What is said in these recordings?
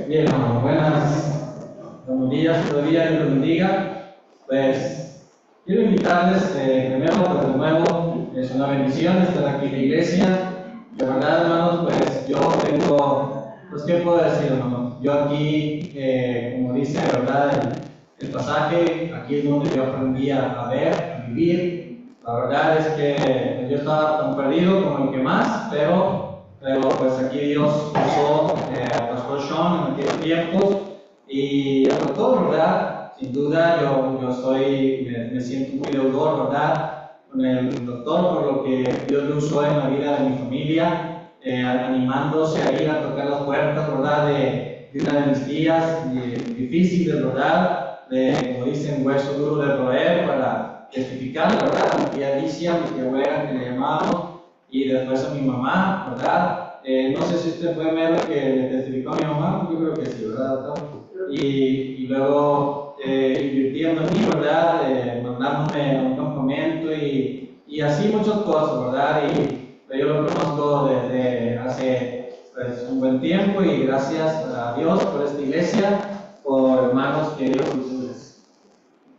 Bien, hermano, buenos días todavía, Dios los bendiga. Pues quiero invitarles primero, pues de nuevo, es una bendición estar aquí en la iglesia. De verdad, hermanos, pues yo tengo, pues qué puedo decir, hermanos. Yo aquí, como dice, de verdad, el pasaje, aquí es donde yo aprendí a ver, a vivir. La verdad es que yo estaba tan perdido como el que más, pero pues aquí Dios usó al pastor Sean en aquellos tiempos y sobre todo, ¿verdad? Sin duda yo me siento muy deudor, ¿verdad? Con el doctor por lo que Dios le usó en la vida de mi familia, animándose a ir a tocar las puertas, ¿verdad? De una de mis tías difíciles, ¿verdad? Como dicen, hueso duro de roer para testificar, ¿verdad? Mi tía Alicia, mi tía abuela que le llamábamos, y después a mi mamá, ¿verdad? No sé si usted fue ver que le testificó a mi mamá, yo creo que sí, ¿verdad, doctor? Y luego invirtiendo en mí, ¿verdad? Mandándome a un campamento y así muchas cosas, ¿verdad? Y yo lo conozco desde hace pues, un buen tiempo y gracias a Dios por esta iglesia, por hermanos que Dios usó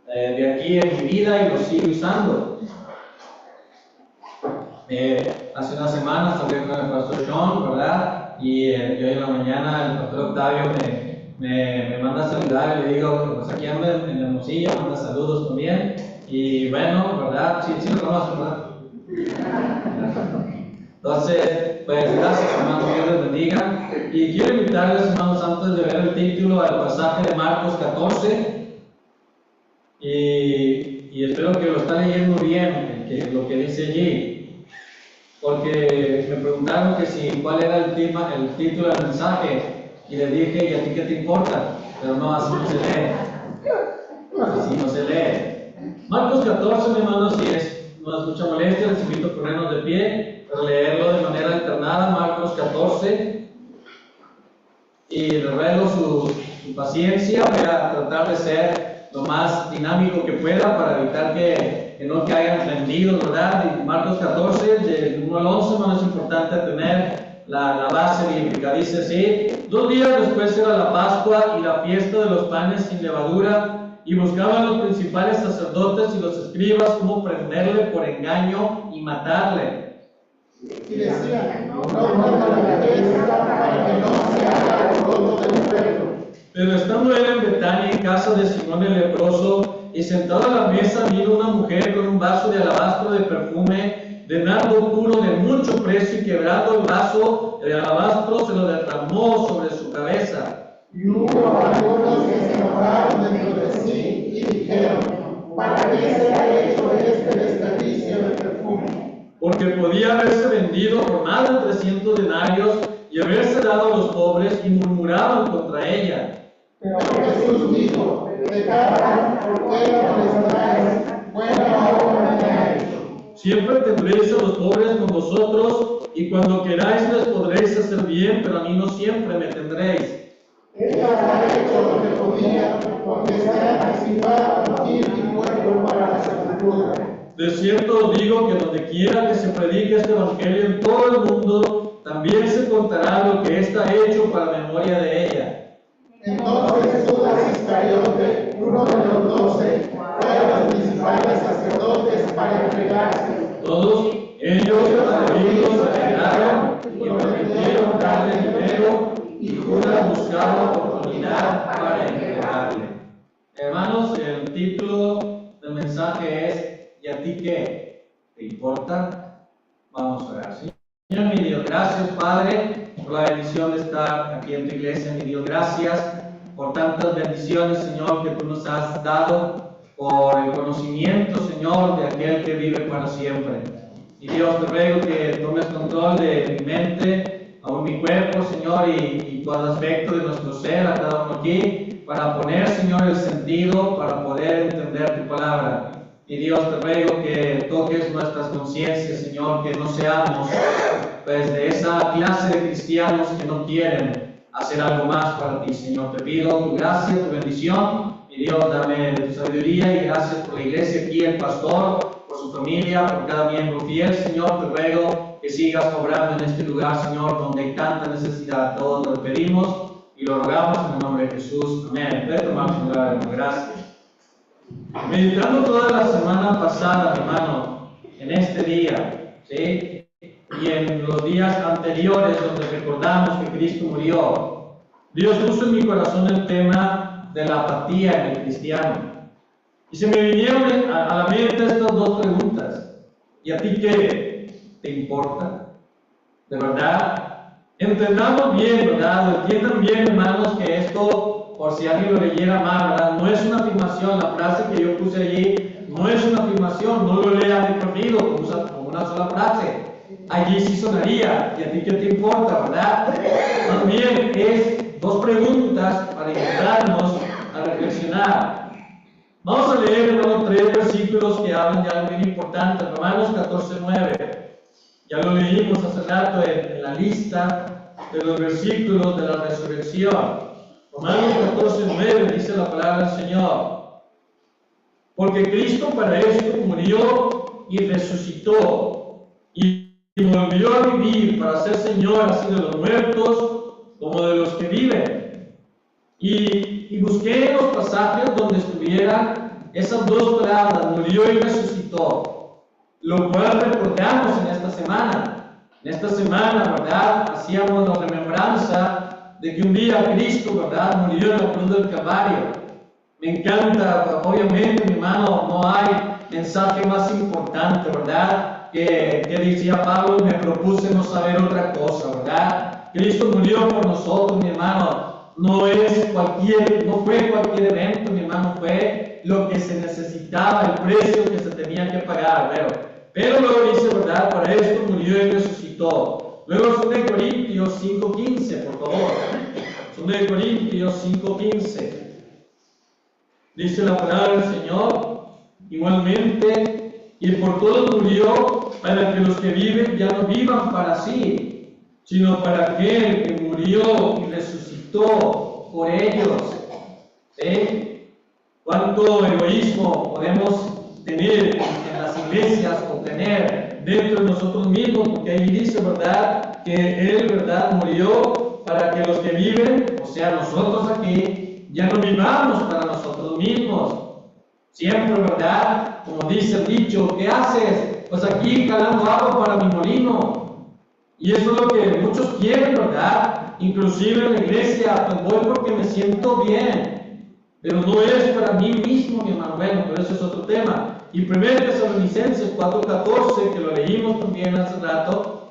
de aquí en mi vida y los sigo usando. Hace unas semanas hablé con el pastor Sean, ¿verdad? Y hoy en la mañana el pastor Octavio me manda a saludar y le digo, pues aquí ando en Hermosillo, manda saludos también. Y bueno, ¿verdad? Sí lo conocen, ¿verdad? Entonces, pues gracias, hermanos, Dios les bendiga. Y quiero invitarles, hermanos, antes de ver el título, al pasaje de Marcos 14. Y espero que lo estén leyendo bien, lo que dice allí. Porque me preguntaron cuál era el título del mensaje, y les dije, ¿y a ti qué te importa? Pero no, así no se lee. Así no se lee. Marcos 14, mi hermano, si no es mucha molestia, les invito a ponernos de pie para leerlo de manera alternada. Marcos 14. Y les ruego su paciencia. Voy a tratar de ser lo más dinámico que pueda para evitar que no caigan prendidos, ¿verdad? Y Marcos 14, del 1 al 11, hermano, es importante tener la base bíblica. Dice así: 2 días después era la Pascua y la fiesta de los panes sin levadura, y buscaban los principales sacerdotes y los escribas cómo prenderle por engaño y matarle. Y decían, no la fiesta para que no se haga alboroto del pueblo. Pero estando él en Betania, en casa de Simón el leproso, y sentado a la mesa, vino una mujer con un vaso de alabastro de perfume de nardo puro de mucho precio, y quebrando el vaso de alabastro se lo derramó sobre su cabeza. Y hubo algunos que se enojaron dentro de sí y dijeron, ¿para qué se ha hecho este desperdicio de perfume? Porque podía haberse vendido por más de 300 denarios y haberse dado a los pobres, y murmuraban contra ella. Pero Jesús dijo, dejadla, porque ella les trae buena obra me ha hecho. Siempre tendréis a los pobres con vosotros, y cuando queráis les podréis hacer bien, pero a mí no siempre me tendréis. Ella ha hecho lo que podía, porque se ha anticipado a morir y muerto para la sepultura. De cierto os digo que donde quiera que se predique este evangelio en todo el mundo, también se contará lo que está hecho para memoria de ella. Entonces Judas Iscariote, uno de los 12, fue a los principales sacerdotes para entregarse. Todos ellos atrevidos se negaron y prometieron darle dinero, y Judas buscaba oportunidad para entregarle. Hermanos, el título del mensaje es: ¿y a ti qué? ¿Te importa? Vamos a orar. Señor, mi Dios, gracias, Padre, por la bendición de estar aquí en tu iglesia. Mi Dios, gracias por tantas bendiciones, Señor, que tú nos has dado, por el conocimiento, Señor, de aquel que vive para siempre. Y Dios, te ruego que tomes control de mi mente, aún mi cuerpo, Señor, y cada aspecto de nuestro ser, a cada uno aquí, para poner, Señor, el sentido, para poder entender tu palabra. Y Dios, te ruego que toques nuestras conciencias, Señor, que no seamos pues de esa clase de cristianos que no quieren hacer algo más para ti, Señor. Te pido tu gracia, tu bendición, y Dios, dame tu sabiduría, y gracias por la iglesia aquí, el pastor, por su familia, por cada miembro fiel, Señor. Te ruego que sigas obrando en este lugar, Señor, donde hay tanta necesidad. Todos lo pedimos y lo rogamos en el nombre de Jesús. Amén. Puede tomar su lugar, hermano. Gracias. Meditando toda la semana pasada, hermano, en este día, ¿sí? Y en los días anteriores donde recordamos que Cristo murió, Dios puso en mi corazón el tema de la apatía en el cristiano. Y se me vinieron a la mente estas dos preguntas. ¿Y a ti qué te importa? ¿De verdad? Entendamos bien, ¿verdad? Entiendan bien, hermanos, que esto, por si alguien lo leyera mal, ¿verdad? No es una afirmación. La frase que yo puse allí no es una afirmación. No lo lea de corrido como una sola frase. Allí sí sonaría. ¿Y a ti qué te importa, verdad? También es dos preguntas para invitarnos a reflexionar. Vamos a leer, hermano, 3 versículos que hablan de algo bien importante. Romanos 14:9. Ya lo leímos hace rato en la lista de los versículos de la resurrección. Romanos 14:9 dice la palabra del Señor. Porque Cristo para esto murió y resucitó y volvió a vivir para ser Señor así de los muertos como de los que viven. Y busqué en los pasajes donde estuvieran esas dos palabras, murió y resucitó, lo cual recordamos en esta semana. En esta semana, ¿verdad? Hacíamos la remembranza de que un día Cristo, ¿verdad?, murió en la cruz del Calvario. Me encanta, obviamente, mi hermano, no hay mensaje más importante, ¿verdad?, que decía Pablo, me propuse no saber otra cosa, ¿verdad? Cristo murió por nosotros, mi hermano. No fue cualquier evento, mi hermano, fue lo que se necesitaba, el precio que se tenía que pagar, pero luego dice, ¿verdad? Para esto murió y resucitó. Luego 2 Corintios 5:15, por favor. 2 Corintios 5:15. Dice la palabra del Señor, igualmente, y por todos murió, para que los que viven ya no vivan para sí, sino para aquel que murió y resucitó por ellos. ¿Sí? ¿Cuánto egoísmo podemos tener en las iglesias o tener dentro de nosotros mismos? Porque ahí dice, ¿verdad?, que Él, ¿verdad?, murió para que los que viven, o sea, nosotros aquí, ya no vivamos para nosotros mismos. Siempre, ¿verdad?, como dice el dicho, ¿qué haces? Pues aquí calando agua para mi molino. Y eso es lo que muchos quieren, ¿verdad? Inclusive en la iglesia, pues voy porque me siento bien, pero no es para mí mismo, mi hermano. Bueno, pero eso es otro tema. Y 1 Tesalonicenses 4:14, que lo leímos también hace rato,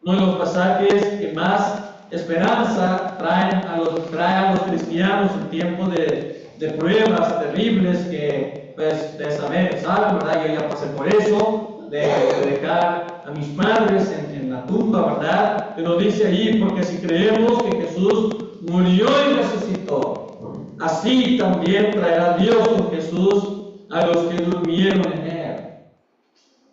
uno de los pasajes que más esperanza trae a los cristianos en tiempos de pruebas terribles que, pues, saben, ¿verdad? Yo ya pasé por eso, de dejar a mis padres en la tumba, ¿verdad? Pero dice ahí, porque si creemos que Jesús murió y resucitó, así también traerá Dios con Jesús a los que durmieron en Él.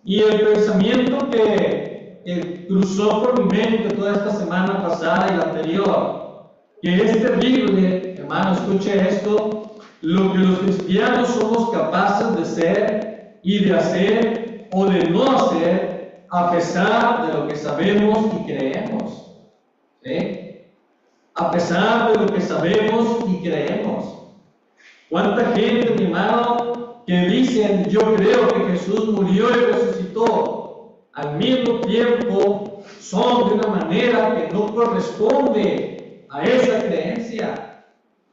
Y el pensamiento que cruzó por mi mente toda esta semana pasada y la anterior, que es terrible, hermano, escuche esto, lo que los cristianos somos capaces de ser y de hacer o de no hacer a pesar de lo que sabemos y creemos. ¿Sí? A pesar de lo que sabemos y creemos. ¿Cuánta gente, mi hermano, que dicen, yo creo que Jesús murió y resucitó, al mismo tiempo son de una manera que no corresponde a esa creencia?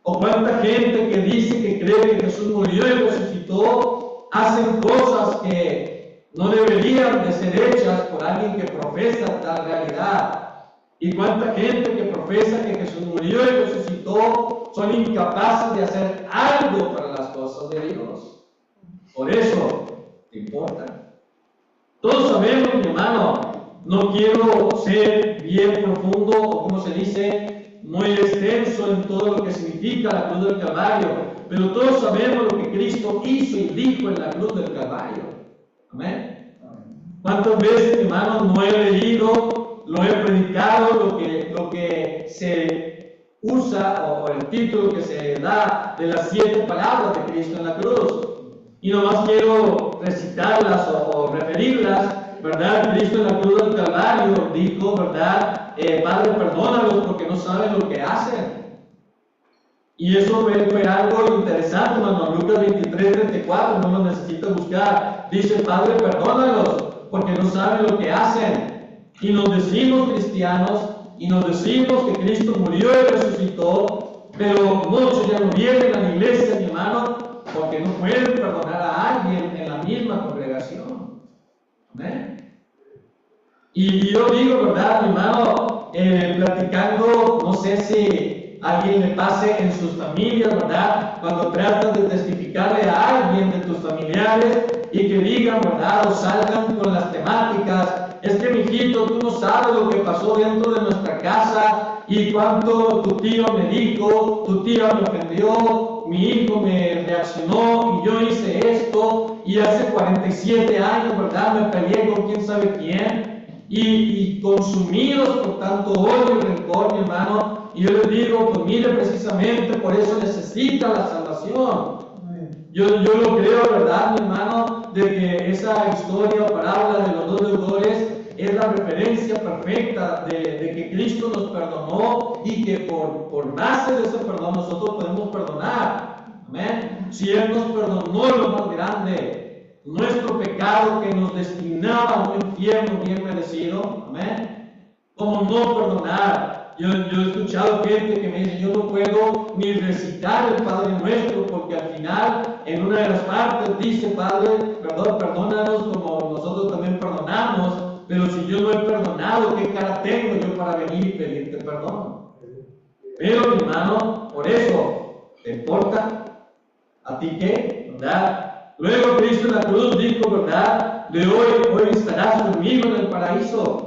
¿O cuánta gente que dice que cree que Jesús murió y resucitó, hacen cosas que no deberían de ser hechas por alguien que profesa tal realidad? ¿Y cuánta gente que profesa que Jesús murió y resucitó son incapaces de hacer algo para las cosas de Dios? Por eso te importa. Todos sabemos, mi hermano, no quiero ser bien profundo o como se dice, muy extenso en todo lo que significa la cruz del Calvario, pero todos sabemos lo que Cristo hizo y dijo en la cruz del Calvario. Amén. ¿Cuántas veces, mi hermano, no he leído, lo he predicado, lo que se usa o el título que se da de las 7 palabras de Cristo en la cruz? Y nomás quiero recitarlas o referirlas ¿verdad? Cristo en la cruz del Calvario dijo, ¿verdad? Padre, perdónalos porque no saben lo que hacen. Y eso fue algo interesante, hermano. Lucas 23:34, no lo necesito buscar. Dice, Padre, perdónalos porque no saben lo que hacen. Y nos decimos cristianos, y nos decimos que Cristo murió y resucitó, pero muchos ya no vienen a la iglesia, mi hermano, porque no pueden perdonar a alguien en la misma congregación. Amén. Y yo digo, ¿verdad, mi hermano? Platicando, no sé si alguien le pase en sus familias, ¿verdad? Cuando tratas de testificarle a alguien de tus familiares y que digan, ¿verdad? O salgan con las temáticas. Es que, mijito, tú no sabes lo que pasó dentro de nuestra casa y cuánto tu tío me dijo, tu tía me ofendió, mi hijo me reaccionó y yo hice esto y hace 47 años, ¿verdad? Me peleé con quién sabe quién y consumidos por tanto odio y rencor, mi hermano. Y yo les digo, pues mire, precisamente por eso necesita la salvación. Yo lo creo, ¿verdad, mi hermano? De que esa historia o parábola de los dos deudores es la referencia perfecta de que Cristo nos perdonó y que por base de ese perdón nosotros podemos perdonar. Amén. Si Él nos perdonó lo más grande, nuestro pecado que nos destinaba a un infierno bien merecido, amén. ¿Cómo no perdonar? Yo he escuchado gente que me dice, yo no puedo ni recitar el Padre Nuestro, porque al final, en una de las partes dice, Padre, perdónanos como nosotros también perdonamos, pero si yo no he perdonado, ¿qué cara tengo yo para venir y pedirte perdón? Pero, mi hermano, por eso, ¿te importa? ¿A ti qué? ¿Verdad? Luego Cristo en la cruz dijo, ¿verdad? De hoy estarás conmigo en el paraíso.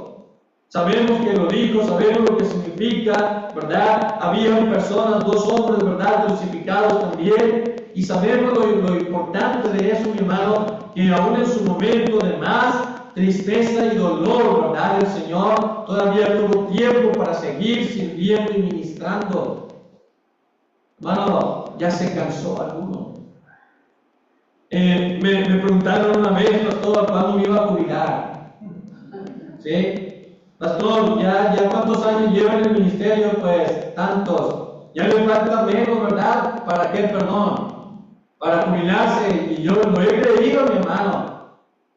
Sabemos que lo dijo, sabemos lo que significa, ¿verdad? Habían personas, 2 hombres, ¿verdad? Crucificados también. Y sabemos lo importante de eso, mi hermano, que aún en su momento de más tristeza y dolor, ¿verdad? El Señor todavía tuvo tiempo para seguir sirviendo y ministrando. Hermano, ya se cansó alguno. Me preguntaron una vez, pastor, ¿cuándo me iba a jubilar? ¿Sí? Pastor, ya cuántos años lleva en el ministerio, pues tantos. Ya le falta menos, ¿verdad? ¿Para qué? Perdón. Para jubilarse. Y yo lo he creído, mi hermano.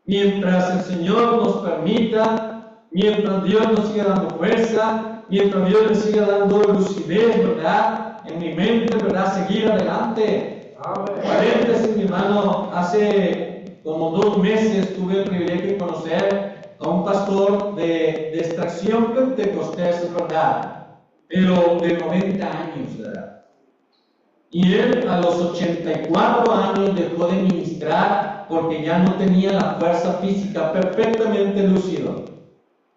Mientras el Señor nos permita, mientras Dios nos siga dando fuerza, mientras Dios le siga dando lucidez, ¿verdad? En mi mente, ¿verdad? Seguir adelante. Paréntesis, mi hermano, hace como 2 meses tuve el privilegio de conocer a un pastor de extracción pentecostés, ¿verdad? Pero de 90 años, ¿verdad? Y él a los 84 años dejó de ministrar porque ya no tenía la fuerza física, perfectamente lúcido.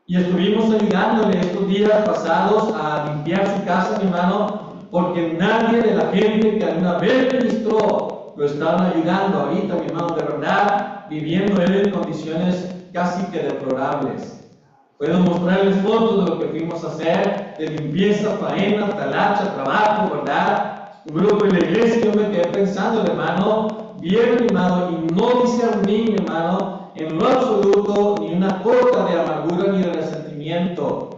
Y estuvimos ayudándole estos días pasados a limpiar su casa, mi hermano, porque nadie de la gente que alguna vez ministró lo estaban ayudando ahorita, mi hermano, de verdad, viviendo él en condiciones casi que deplorables. Puedo mostrarles fotos de lo que fuimos a hacer, de limpieza, faena, talacha, trabajo, ¿verdad? Un grupo de la iglesia, yo me quedé pensando, hermano, bien animado, y no discerní, mi hermano, en lo absoluto, ni una gota de amargura ni de resentimiento.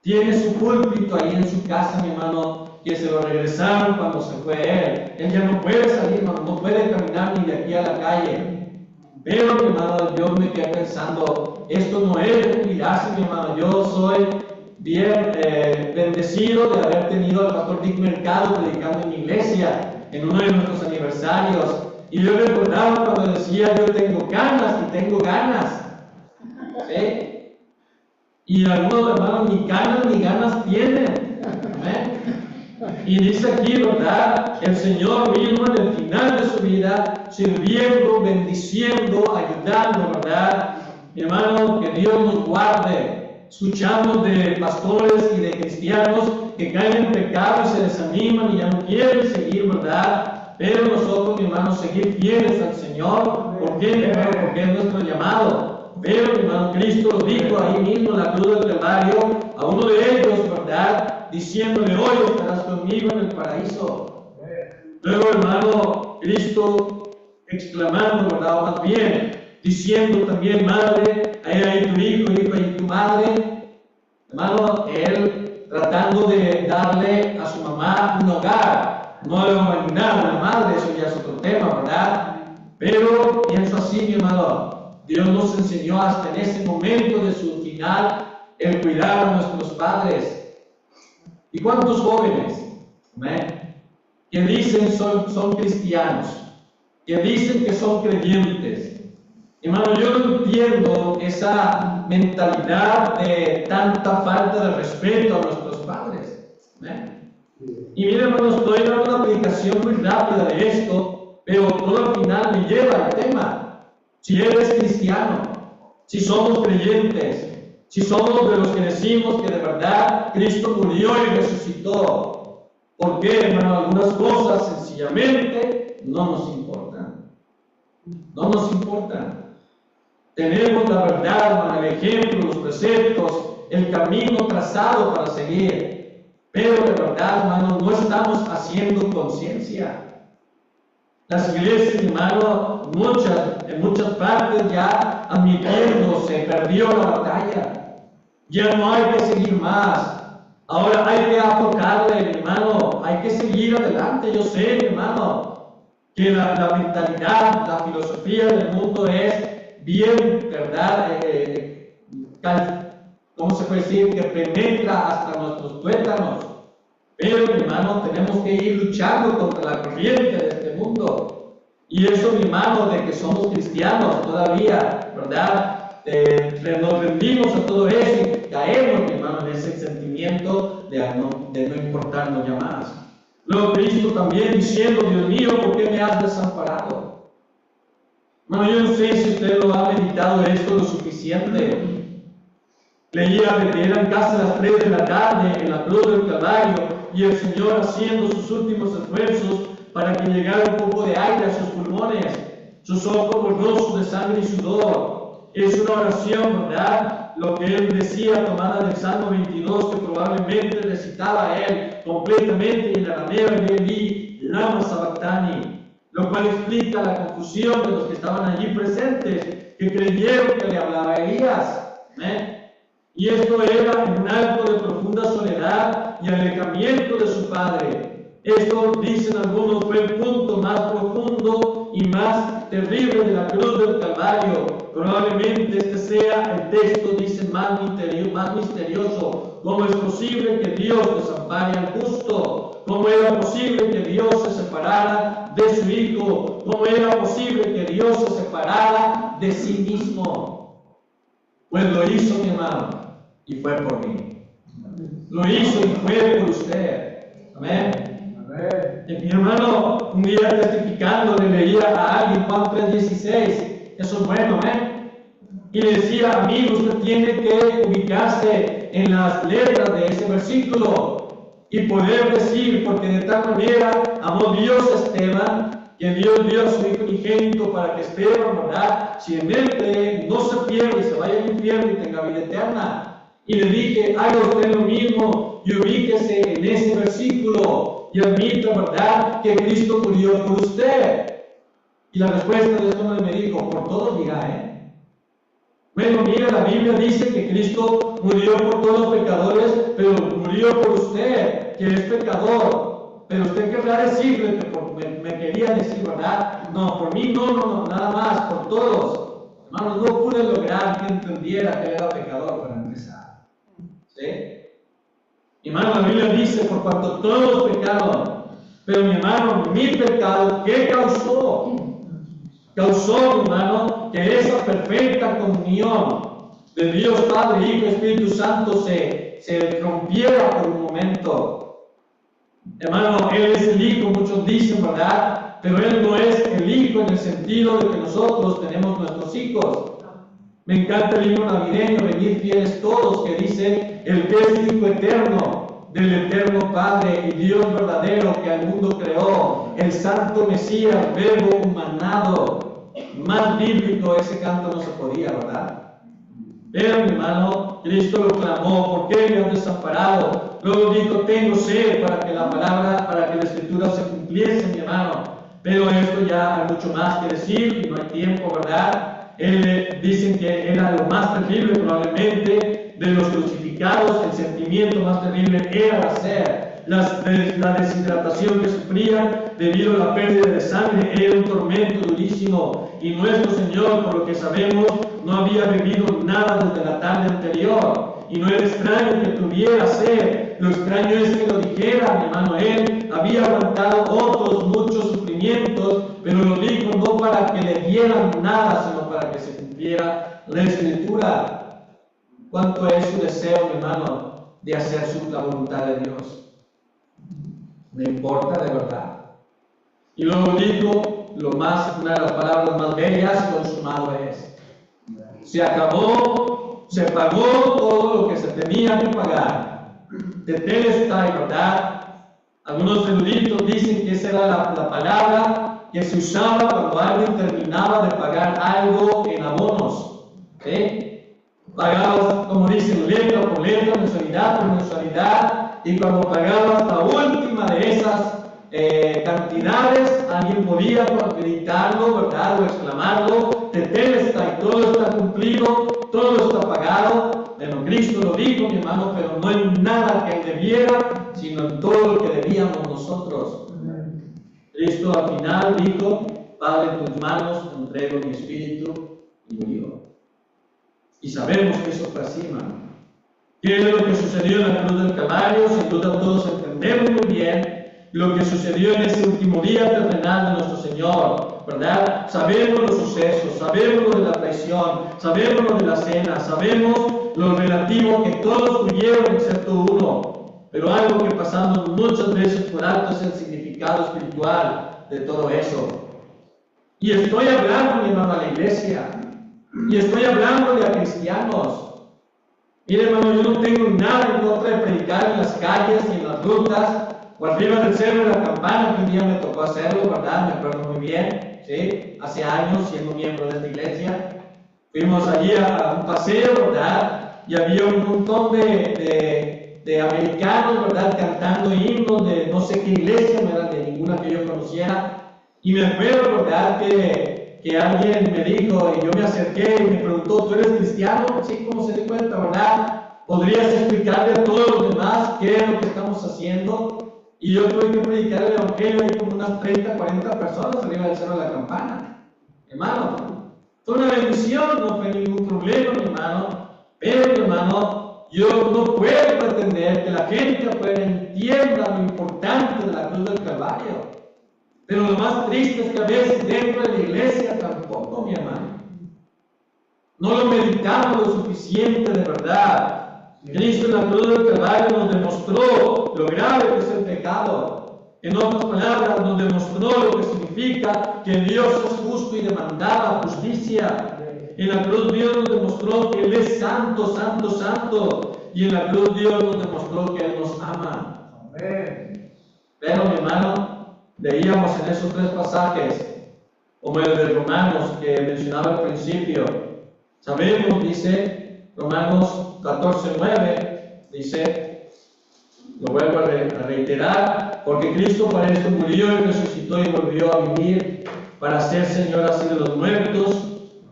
Tiene su púlpito ahí en su casa, mi hermano, que se lo regresaron cuando se fue él. Él ya no puede salir, hermano, no puede caminar ni de aquí a la calle. Pero, mi hermano, yo me quedé pensando, esto no es de jubilarse, mi hermano. Yo soy bien bendecido de haber tenido al pastor Dick Mercado predicando en mi iglesia en uno de nuestros aniversarios. Y yo recordaba cuando decía, yo tengo ganas y tengo ganas. ¿Sí? Y algunos hermanos ni ganas tienen. ¿Eh? Y dice aquí, ¿verdad? El Señor mismo en el final de su vida, sirviendo, bendiciendo, ayudando, ¿verdad? Mi hermano, que Dios nos guarde. Escuchamos de pastores y de cristianos que caen en pecado y se desaniman y ya no quieren seguir, ¿verdad? Pero nosotros, mi hermano, seguir fieles al Señor. ¿Por qué, mi hermano? Porque es nuestro llamado. Pero, mi hermano, Cristo lo dijo ahí mismo en la cruz del Calvario a uno de ellos, ¿verdad? Diciéndole, hoy estarás conmigo en el paraíso. Luego, hermano, Cristo exclamando, ¿verdad? O más bien, diciendo también, Madre, ahí tu hijo y tu madre, hermano, él tratando de darle a su mamá un hogar. No le va a imaginar a la madre, eso ya es otro tema, ¿verdad? Pero pienso así, mi hermano, Dios nos enseñó hasta en ese momento de su final el cuidar a nuestros padres. ¿Y cuántos jóvenes, amén, que dicen son cristianos, que dicen que son creyentes? Hermano, yo no entiendo esa mentalidad de tanta falta de respeto a nuestros padres. Amén. Y miren, hermanos, estoy dando una aplicación muy rápida de esto, pero todo al final me lleva al tema. Si eres cristiano, si somos creyentes, si somos de los que decimos que de verdad Cristo murió y resucitó, ¿por qué, hermano? Algunas cosas sencillamente no nos importan. No nos importan. Tenemos la verdad, hermano, el ejemplo, los preceptos, el camino trazado para seguir. Pero de verdad, hermano, no estamos haciendo conciencia. Las iglesias, hermano, en muchas partes ya admitiendo, se perdió la batalla. Ya no hay que seguir más. Ahora hay que apocarle, hermano, hay que seguir adelante. Yo sé, hermano, que la mentalidad, la filosofía del mundo es bien, ¿verdad? ¿Cómo se puede decir? Que penetra hasta nuestros tuétanos. Pero, mi hermano, tenemos que ir luchando contra la corriente de este mundo. Y eso, mi hermano, de que somos cristianos todavía, ¿verdad? Nos rendimos a todo eso y caemos, mi hermano, en ese sentimiento de no importarnos ya más. Luego Cristo también diciendo, Dios mío, ¿por qué me has desamparado? Hermano, yo no sé si usted lo ha meditado esto lo suficiente. Leía que eran casi las 3 de la tarde en la cruz del Calvario y el Señor haciendo sus últimos esfuerzos para que llegara un poco de aire a sus pulmones, sus ojos borrosos de sangre y sudor. Es una oración, ¿verdad? Lo que él decía, tomada del Salmo 22, que probablemente recitaba él completamente en arameo, Eli lama sabactani, lo cual explica la confusión de los que estaban allí presentes, que creyeron que le hablaba Elías. ¿Eh? Y esto era un acto de profunda soledad y alejamiento de su padre. Esto, dicen algunos, fue el punto más profundo y más terrible de la cruz del Calvario. Probablemente este sea el texto, dicen, más misterioso. ¿Cómo es posible que Dios desampare al justo? ¿Cómo era posible que Dios se separara de su Hijo? ¿Cómo era posible que Dios se separara de sí mismo? Pues lo hizo, mi hermano. Y fue por mí. Lo hizo y fue por usted. Amén. Mi hermano, un día testificando, le leía a alguien Juan 3:16. Eso es bueno, amén. Y le decía, amigo, usted tiene que ubicarse en las letras de ese versículo y poder decir, porque de tal manera amó Dios a Esteban, que Dios dio a su Hijo unigénito para que Esteban, ¿verdad?, si en él cree, no se pierda y se vaya al infierno y tenga vida eterna. Y le dije, haga usted lo mismo y ubíquese en ese versículo y admita, ¿verdad?, que Cristo murió por usted. Y la respuesta de esto me dijo, por todos dirá, Bueno, mira, la Biblia dice que Cristo murió por todos los pecadores, pero murió por usted, que es pecador. Pero usted querrá decirle que me quería decir, ¿verdad? No, por mí no, nada más, por todos. Hermanos, no pude lograr que entendiera que era pecador para empezar. ¿Sí? Hermano, la Biblia dice, por cuanto todos pecaron, pero mi hermano, mi pecado, ¿qué causó? Causó, mi hermano, que esa perfecta comunión de Dios Padre, Hijo y Espíritu Santo se rompiera por un momento. Hermano, Él es el Hijo, muchos dicen, ¿verdad? Pero Él no es el Hijo en el sentido de que nosotros tenemos nuestros hijos. Me encanta el himno navideño, venid fieles todos, que dice, el que es Hijo eterno, del eterno Padre y Dios verdadero que al mundo creó, el Santo Mesías, Verbo humanado. Más bíblico ese canto no se podía, ¿verdad? Pero, mi hermano, Cristo lo clamó, ¿por qué me has desamparado? Luego dijo, tengo sed para que la palabra, para que la Escritura se cumpliese, mi hermano. Pero esto ya hay mucho más que decir, y no hay tiempo, ¿verdad? Dicen que era lo más terrible probablemente de los crucificados. El sentimiento más terrible era la sed, la deshidratación que sufrían debido a la pérdida de sangre. Era un tormento durísimo, y nuestro Señor, por lo que sabemos, no había bebido nada desde la tarde anterior, y no era extraño que tuviera sed. Lo extraño es que lo dijera, mi hermano. Él había aguantado otros muchos sufrimientos, pero lo dijo no para que le dieran nada, sino para que se cumpliera la Escritura. ¿Cuánto es su deseo, mi hermano, de hacer la voluntad de Dios? Me importa de verdad. Y luego dijo una de las palabras más bellas: consumado es. Se acabó, se pagó todo lo que se tenía que pagar. Tetelestai, ¿verdad? Algunos eruditos dicen que esa era la palabra que se usaba cuando alguien terminaba de pagar algo en abonos. ¿Sí? Pagabas, como dicen, letra por letra, mensualidad por mensualidad, y cuando pagabas la última de esas cantidades, alguien podía gritarlo, ¿verdad? O exclamarlo: Tetelestai, todo está cumplido, todo está pagado. Bueno, Cristo lo dijo, mi hermano, pero no en nada que Él debiera, sino en todo lo que debíamos nosotros. Cristo al final dijo: Padre, en tus manos entrego mi espíritu, y murió. Y sabemos que eso fue así, hermano. ¿Qué es lo que sucedió en la cruz del Calvario? Sin duda todos entendemos muy bien lo que sucedió en ese último día terrenal de nuestro Señor, ¿verdad? Sabemos los sucesos, sabemos lo de la traición, sabemos lo de la cena, sabemos lo relativo que todos huyeron excepto uno. Pero algo que pasamos muchas veces por alto es el significado espiritual de todo eso. Y estoy hablando, mi hermano, a la iglesia, y estoy hablándole a cristianos. Mire, hermano, yo no tengo nada en contra de predicar en las calles y en las rutas, o arriba del cerro de la Campana, que un día me tocó hacerlo, ¿verdad? Me acuerdo muy bien, ¿sí? Hace años, siendo miembro de esta iglesia, fuimos allí a un paseo, ¿verdad? Y había un montón de americanos, ¿verdad? Cantando himnos de no sé qué iglesia, no era de ninguna que yo conociera. Y me acuerdo, ¿verdad? Que alguien me dijo, y yo me acerqué y me preguntó: ¿tú eres cristiano? Sí, ¿cómo se dio cuenta, verdad? ¿Podrías explicarle a todos los demás qué es lo que estamos haciendo? Y yo tuve que predicar el evangelio ahí con unas 30, 40 personas arriba del cerro de la Campana. Hermano, fue una bendición, no fue ningún problema, mi hermano. Pero, mi hermano, yo no puedo pretender que la gente afuera entienda lo importante de la cruz del Calvario. Pero lo más triste es que a veces dentro de la iglesia tampoco, mi hermano. No lo meditamos lo suficiente de verdad. Cristo en la cruz del Calvario nos demostró lo grave que es el pecado. En otras palabras, nos demostró lo que significa que Dios es justo y demandaba justicia. En la cruz Dios nos demostró que Él es santo, santo, santo. Y en la cruz Dios nos demostró que Él nos ama. Pero, mi hermano, leíamos en esos tres pasajes, como el de Romanos que mencionaba al principio. Sabemos, dice Romanos 14:9, dice, lo vuelvo a reiterar: porque Cristo para esto murió y resucitó y volvió a vivir, para ser Señor así de los muertos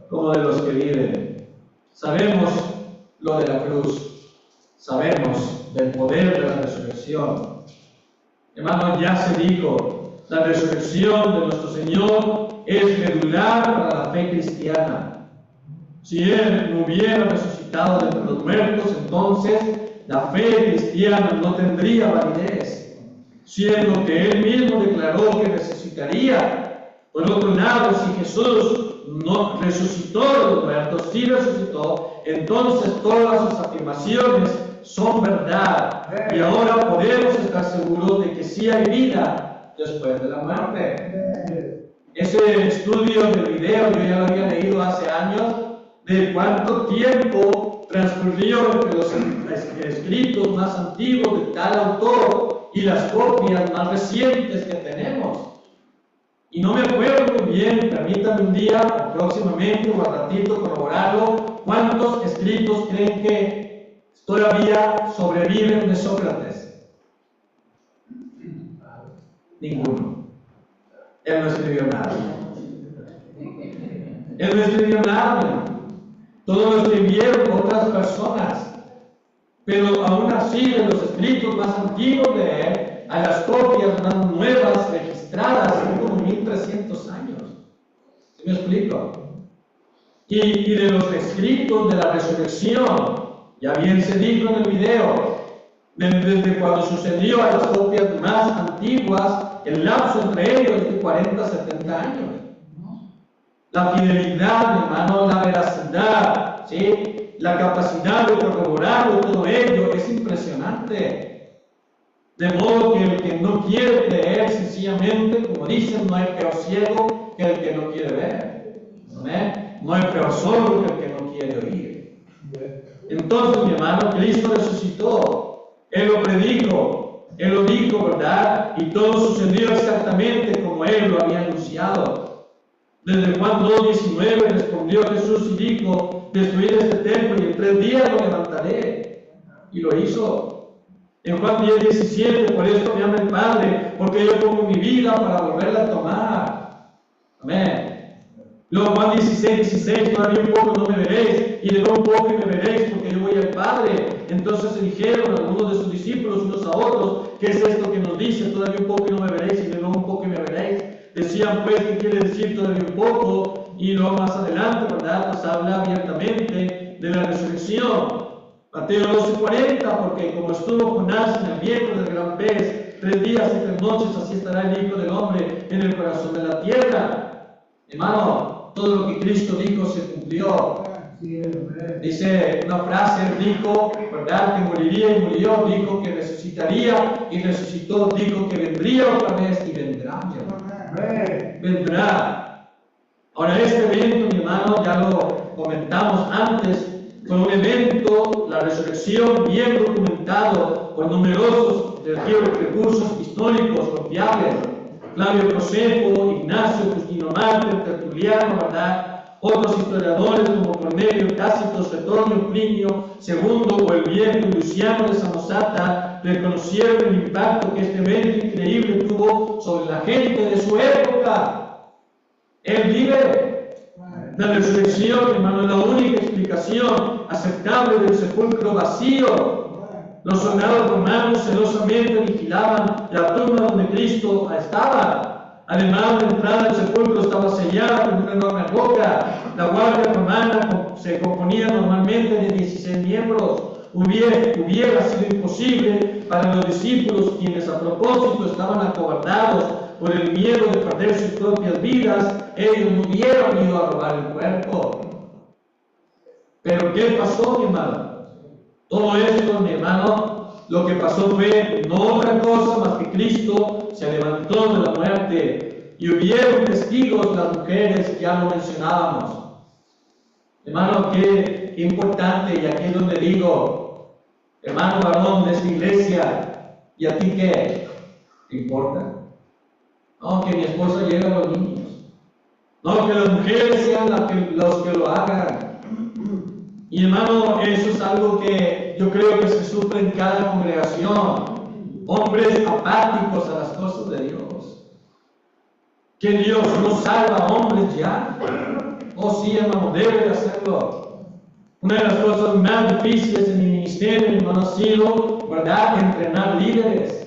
como de los que viven. Sabemos lo de la cruz, sabemos del poder de la resurrección. Hermano, ya se dijo, la resurrección de nuestro Señor es medular para la fe cristiana. Si Él no hubiera resucitado de entre los muertos, entonces la fe cristiana no tendría validez, siendo que Él mismo declaró que resucitaría. Por otro lado, si Jesús no resucitó de los muertos, sí resucitó, entonces todas sus afirmaciones son verdad. Y ahora podemos estar seguros de que sí hay vida después de la muerte. Ese estudio del video yo ya lo había leído hace años, de cuánto tiempo transcurrió entre los escritos más antiguos de tal autor y las copias más recientes que tenemos. Y no me acuerdo muy bien, permítame un día, próximamente o al ratito corroborarlo, cuántos escritos creen que todavía sobreviven de Sócrates. Ninguno. Él no escribió nada. Él no escribió nada, hermano. Todo lo escribieron otras personas. Pero aún así, de los escritos más antiguos de él, a las copias más nuevas registradas, son como 1300 años. ¿Sí me explico? Y de los escritos de la resurrección, ya bien se dijo en el video, desde cuando sucedió a las copias más antiguas, el lapso entre ellos es de 40 a 70 años. La fidelidad, hermano, la veracidad, ¿sí? La capacidad de corroborarlo, todo ello es impresionante. De modo que el que no quiere creer, sencillamente, como dicen, no hay peor ciego que el que no quiere ver. ¿Amén? No hay peor sordo que el que no quiere oír. Entonces, mi hermano, Cristo resucitó. Él lo predijo, Él lo dijo, ¿verdad? Y todo sucedió exactamente como Él lo había anunciado. Desde Juan 2:19 respondió Jesús y dijo: destruid este templo y en 3 días lo levantaré. Y lo hizo. En Juan 10:17, por esto me ama el Padre, porque yo pongo mi vida para volverla a tomar. Amén. Luego Juan 16:16, todavía un poco no me veréis, y luego un poco y me veréis, porque yo voy al Padre. Entonces se dijeron algunos de sus discípulos unos a otros: ¿qué es esto que nos dice? Todavía un poco y no me veréis, y luego un poco y me veréis. Decían pues, ¿qué quiere decir todavía un poco? Y luego más adelante, ¿verdad? Pues habla abiertamente de la resurrección. Mateo 12:40, porque como estuvo Jonás en el vientre del gran pez 3 días y 3 noches, así estará el Hijo del Hombre en el corazón de la tierra. Hermano, todo lo que Cristo dijo se cumplió. Dice una frase, él dijo, ¿verdad?, que moriría y murió, dijo que resucitaría y resucitó, dijo que vendría otra vez y vendrá, mi hermano. Vendrá. Ahora, este evento, mi hermano, ya lo comentamos antes, fue un evento, la resurrección, bien documentado por numerosos recursos históricos confiables. Flavio Josefo, Ignacio, Justino Marte, Tertuliano, ¿verdad? Otros historiadores como Cornelio, Tácito, Suetonio, Plinio II o el viejo Luciano de Samosata reconocieron el impacto que este evento increíble tuvo sobre la gente de su época. Él vive. La resurrección, hermano, es la única explicación aceptable del sepulcro vacío. Los soldados romanos celosamente vigilaban la tumba donde Cristo estaba. Además, la entrada del sepulcro estaba sellada con una enorme roca. La guardia romana se componía normalmente de 16 miembros. Hubiera sido imposible para los discípulos, quienes a propósito estaban acobardados por el miedo de perder sus propias vidas, ellos no hubieran ido a robar el cuerpo. Pero ¿qué pasó, mi hermano? Todo esto, mi hermano, lo que pasó fue no otra cosa más que Cristo se levantó de la muerte y hubieron testigos, las mujeres, ya lo mencionábamos. Hermano, qué importante, y aquí es donde digo, hermano varón de esta iglesia, ¿y a ti qué? ¿Te importa? No, que mi esposa lleve a los niños. No, que las mujeres sean los que lo hagan. Y hermano, eso es algo que yo creo que se sufre en cada congregación. Hombres apáticos a las cosas de Dios. Que Dios no salva a hombres ya. Oh sí, hermano, debe de hacerlo. Una de las cosas más difíciles en mi ministerio, hermano, ha sido, ¿verdad?, entrenar líderes.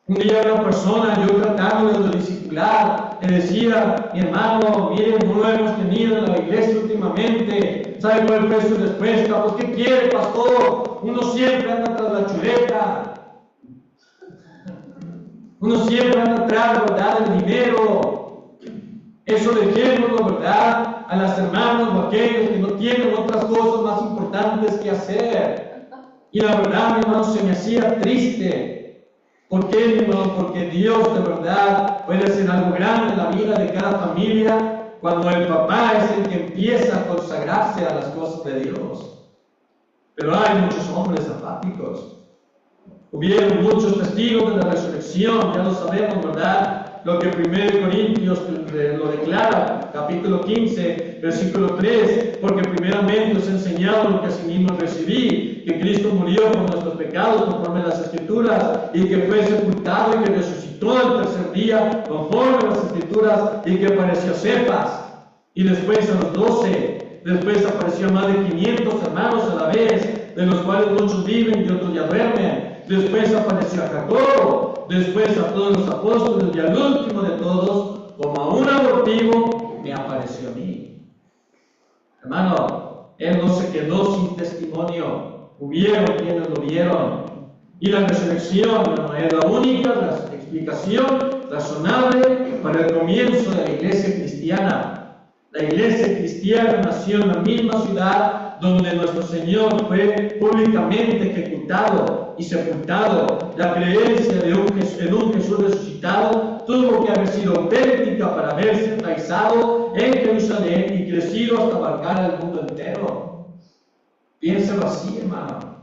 Un día una persona, yo tratando de discipular, le decía: mi hermano, miren, no lo hemos tenido en la iglesia últimamente. ¿Sabe cuál fue su respuesta? Pues, ¿qué quiere, pastor? Uno siempre anda tras la chuleta. Uno siempre anda atrás, ¿verdad?, del dinero. Eso dejémoslo, ¿verdad?, a las hermanas o aquellos que no tienen otras cosas más importantes que hacer. Y la verdad, mi hermano, se me hacía triste. ¿Por qué, mi hermano? Porque Dios de verdad puede hacer algo grande en la vida de cada familia cuando el papá es el que empieza a consagrarse a las cosas de Dios. Pero hay muchos hombres apáticos. Hubieron muchos testigos de la resurrección, ya lo sabemos, ¿verdad? Lo que 1 Corintios lo declara, capítulo 15, versículo 3, porque primeramente os he enseñado lo que asimismo recibí, que Cristo murió por nuestros pecados conforme a las Escrituras, y que fue sepultado y que resucitó al tercer día conforme a las Escrituras, y que apareció a Cefas. y después a los 12, después apareció a más de 500 hermanos a la vez, de los cuales muchos viven y otros ya duermen. Después apareció a Jacobo, después a todos los apóstoles, y al último de todos, como a un abortivo, me apareció a mí. Hermano, él no se quedó sin testimonio. Hubieron quienes lo vieron. Y la resurrección, hermano, es la única explicación razonable para el comienzo de la iglesia cristiana. La iglesia cristiana nació en la misma ciudad donde nuestro Señor fue públicamente ejecutado y sepultado. La creencia en un Jesús resucitado tuvo que haber sido auténtica para haberse enraizado en Jerusalén y crecido hasta abarcar el mundo entero. Piénsalo así, hermano.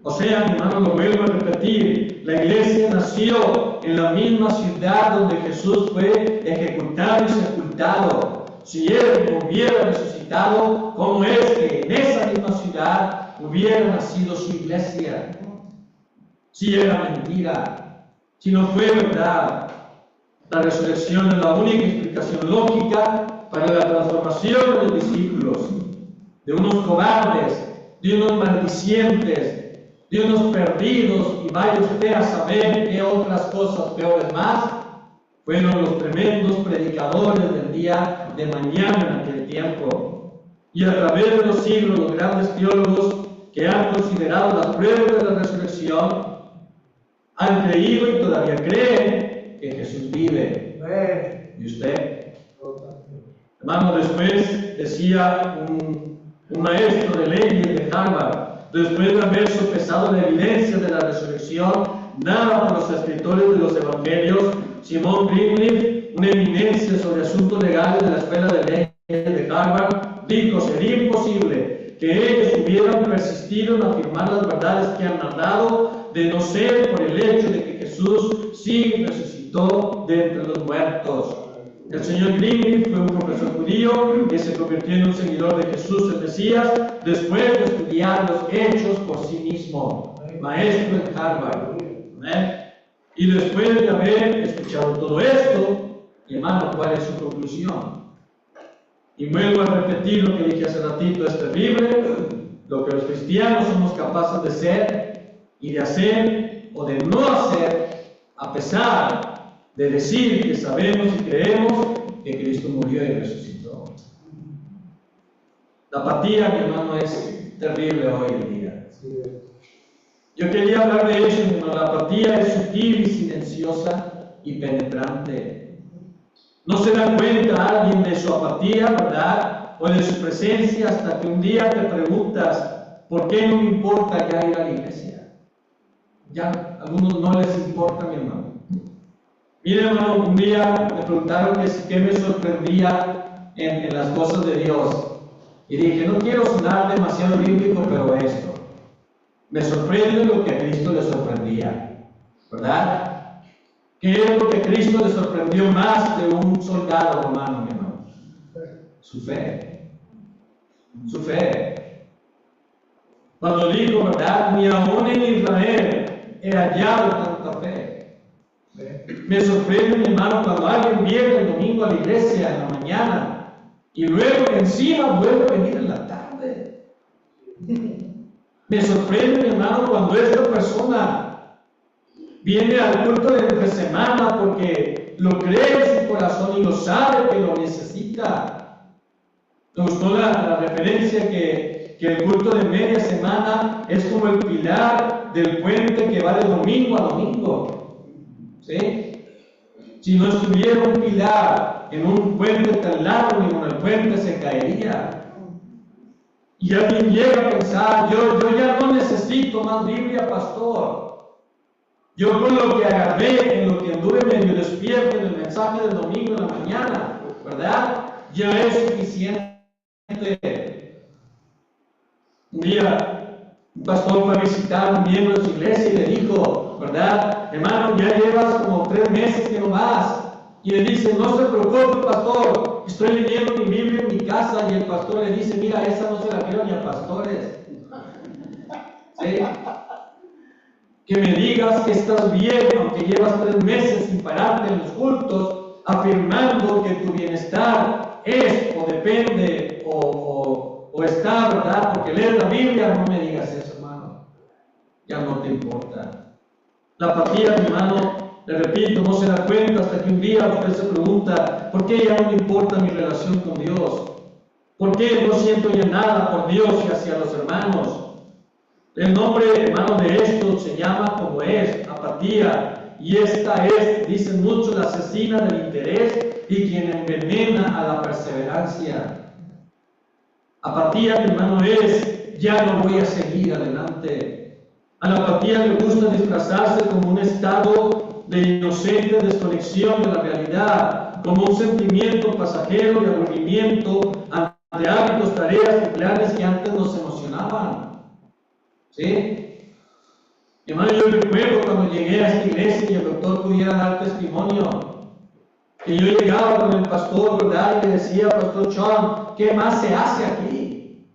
O sea, hermano, lo vuelvo a repetir, la iglesia nació en la misma ciudad donde Jesús fue ejecutado y sepultado. Si Él hubiera resucitado, ¿cómo es que en esa misma ciudad hubiera nacido su iglesia? Si era mentira, si no fue verdad. La resurrección es la única explicación lógica para la transformación de los discípulos, de unos cobardes, de unos maldicientes, de unos perdidos, y vaya usted a saber qué otras cosas peores más, fueron los tremendos predicadores del día de mañana en aquel tiempo. Y a través de los siglos, los grandes teólogos que han considerado las pruebas de la resurrección han creído y todavía creen que Jesús vive. ¿Y usted? Hermano, después decía un maestro de leyes de Harvard, después de haber sopesado la evidencia de la resurrección dada por los escritores de los evangelios, Simon Greenleaf, una eminencia sobre asuntos legales de la Escuela de Leyes de Harvard, dijo: sería imposible que ellos hubieran persistido en afirmar las verdades que han narrado, de no ser por el hecho de que Jesús sí resucitó de entre los muertos. El señor Greenleaf fue un profesor judío que se convirtió en un seguidor de Jesús el Mesías después de estudiar los hechos por sí mismo, maestro en Harvard. Y después de haber escuchado todo esto, hermano, ¿cuál es su conclusión? Y vuelvo a repetir lo que dije hace ratito: es terrible lo que los cristianos somos capaces de ser y de hacer o de no hacer, a pesar de decir que sabemos y creemos que Cristo murió y resucitó. La apatía, mi hermano, es terrible hoy en día. Yo quería hablar de eso, mi hermano. La apatía es sutil y silenciosa y penetrante. No se da cuenta alguien de su apatía, ¿verdad?, o de su presencia, hasta que un día te preguntas: ¿por qué no me importa ya ir a la iglesia? Ya a algunos no les importa, mi hermano. Mire, hermano, un día me preguntaron qué me sorprendía en las cosas de Dios. Y dije: no quiero sonar demasiado bíblico, pero esto me sorprende lo que a Cristo le sorprendía, ¿verdad? ¿Qué es lo que a Cristo le sorprendió más de un soldado romano, mi hermano? Su fe. Su fe. Cuando dijo, ¿verdad?, ni aún en Israel he hallado tanta fe. Me sorprende, mi hermano, cuando alguien viene el domingo a la iglesia en la mañana y luego encima vuelve a venir en la tarde. Me sorprende, mi hermano, cuando esta persona viene al culto de entre semana porque lo cree en su corazón y lo sabe que lo necesita. Me gustó la referencia que el culto de media semana es como el pilar del puente que va de domingo a domingo. ¿Sí? Si no estuviera un pilar en un puente tan largo, ni con el puente se caería. Y alguien llega a pensar: yo ya no necesito más Biblia, pastor. Yo con lo que agarré, en lo que anduve medio despierto en el mensaje del domingo en la mañana, ¿verdad?, ya es suficiente. Un día un pastor fue a visitar a un miembro de su iglesia y le dijo, ¿verdad?, hermano, ya llevas como 3 meses que no vas. Y le dice: no se preocupe, pastor, estoy leyendo mi Biblia en mi casa. Y el pastor le dice: mira, esa no se la creo ni a pastores. ¿Sí? Que me digas que estás bien, aunque llevas 3 meses sin pararte en los cultos, afirmando que tu bienestar es o depende o está, ¿verdad? Porque lees la Biblia, no me digas eso, hermano. Ya no te importa. La apatía, mi hermano, le repito, no se da cuenta hasta que un día usted se pregunta, ¿por qué ya no me importa mi relación con Dios? ¿Por qué no siento ya nada por Dios y hacia los hermanos? El nombre, hermano, de esto se llama como es, apatía. Y esta es, dicen muchos, la asesina del interés y quien envenena a la perseverancia. Apatía, mi hermano, es, ya no voy a seguir adelante. A la apatía le gusta disfrazarse como un estado de inocente desconexión de la realidad, como un sentimiento pasajero de aburrimiento ante hábitos, tareas y planes que antes nos emocionaban. ¿Sí? Hermano, yo recuerdo cuando llegué a esta iglesia y el doctor pudiera dar testimonio, que yo llegaba con el pastor, ¿verdad? Y le decía, Pastor Sean, ¿qué más se hace aquí?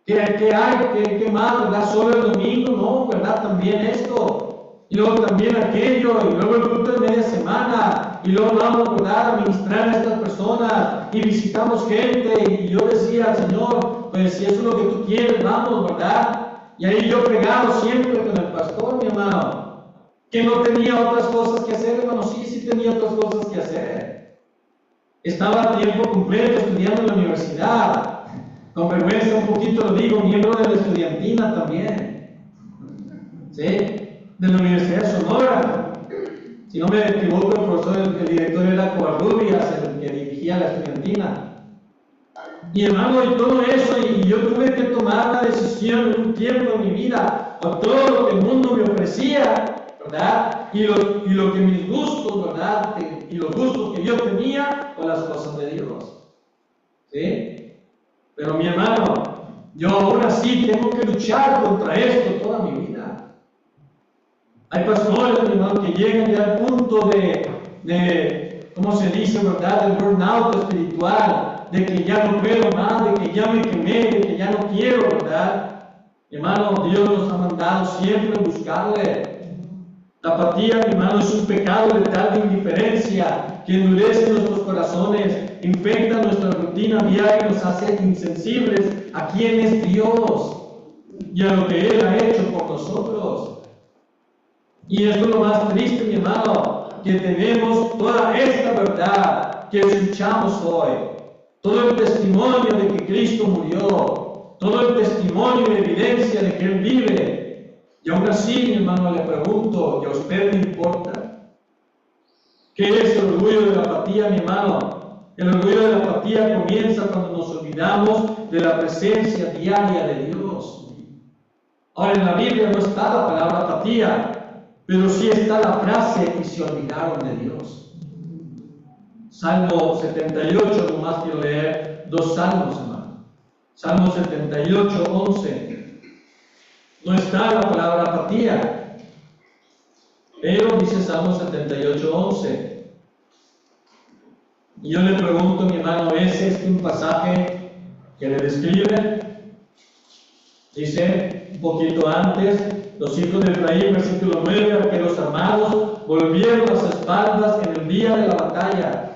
¿Qué hay? ¿Qué más, verdad? Solo el domingo, no, ¿verdad? También esto, y luego también aquello, y luego el culto de media semana, y luego vamos, ¿verdad?, a ministrar a estas personas, y visitamos gente, y yo decía, Señor, pues si eso es lo que tú quieres, vamos, ¿verdad? Y ahí yo pegado siempre con el pastor, mi hermano, que no tenía otras cosas que hacer, hermano. Sí tenía otras cosas que hacer. Estaba a tiempo completo estudiando en la universidad. Con vergüenza un poquito lo digo, miembro de la estudiantina también. ¿Sí? De la Universidad de Sonora. Si no me equivoco, el profesor, el director era Covarrubias, el que dirigía la estudiantina. Y hermano, y todo eso, y yo tuve que tomar la decisión en un tiempo en mi vida, por todo lo que el mundo me ofrecía, ¿verdad? Y lo que mis gustos, ¿verdad? Y los gustos que yo tenía con las cosas de Dios. ¿Sí? Pero mi hermano, yo ahora sí tengo que luchar contra esto toda mi vida. Hay pastores, mi hermano, que llegan ya al punto de ¿cómo se dice, verdad? El burnout espiritual, de que ya no puedo más, de que ya me quemé, de que ya no quiero, ¿verdad? Hermano, Dios nos ha mandado siempre a buscarle. La apatía, mi hermano, es un pecado letal de indiferencia que endurece nuestros corazones, infecta nuestra rutina diaria y nos hace insensibles a quién es Dios y a lo que Él ha hecho por nosotros. Y esto es lo más triste, mi hermano, que tenemos toda esta verdad que escuchamos hoy, todo el testimonio de que Cristo murió, todo el testimonio y evidencia de que Él vive. Y aún así, mi hermano, le pregunto, ¿y a usted le importa? ¿Qué es el orgullo de la apatía, mi hermano? El orgullo de la apatía comienza cuando nos olvidamos de la presencia diaria de Dios. Ahora, en la Biblia no está la palabra apatía, pero sí está la frase y se olvidaron de Dios. Salmo 78, nomás quiero leer dos salmos, hermano. Salmo 78, 11. No está la palabra apatía, pero dice Salmo 78, 11. Y yo le pregunto, mi hermano, ¿es este un pasaje que le describe? Dice un poquito antes, los hijos de Efraín, versículo 9, que los armados volvieron las espaldas en el día de la batalla.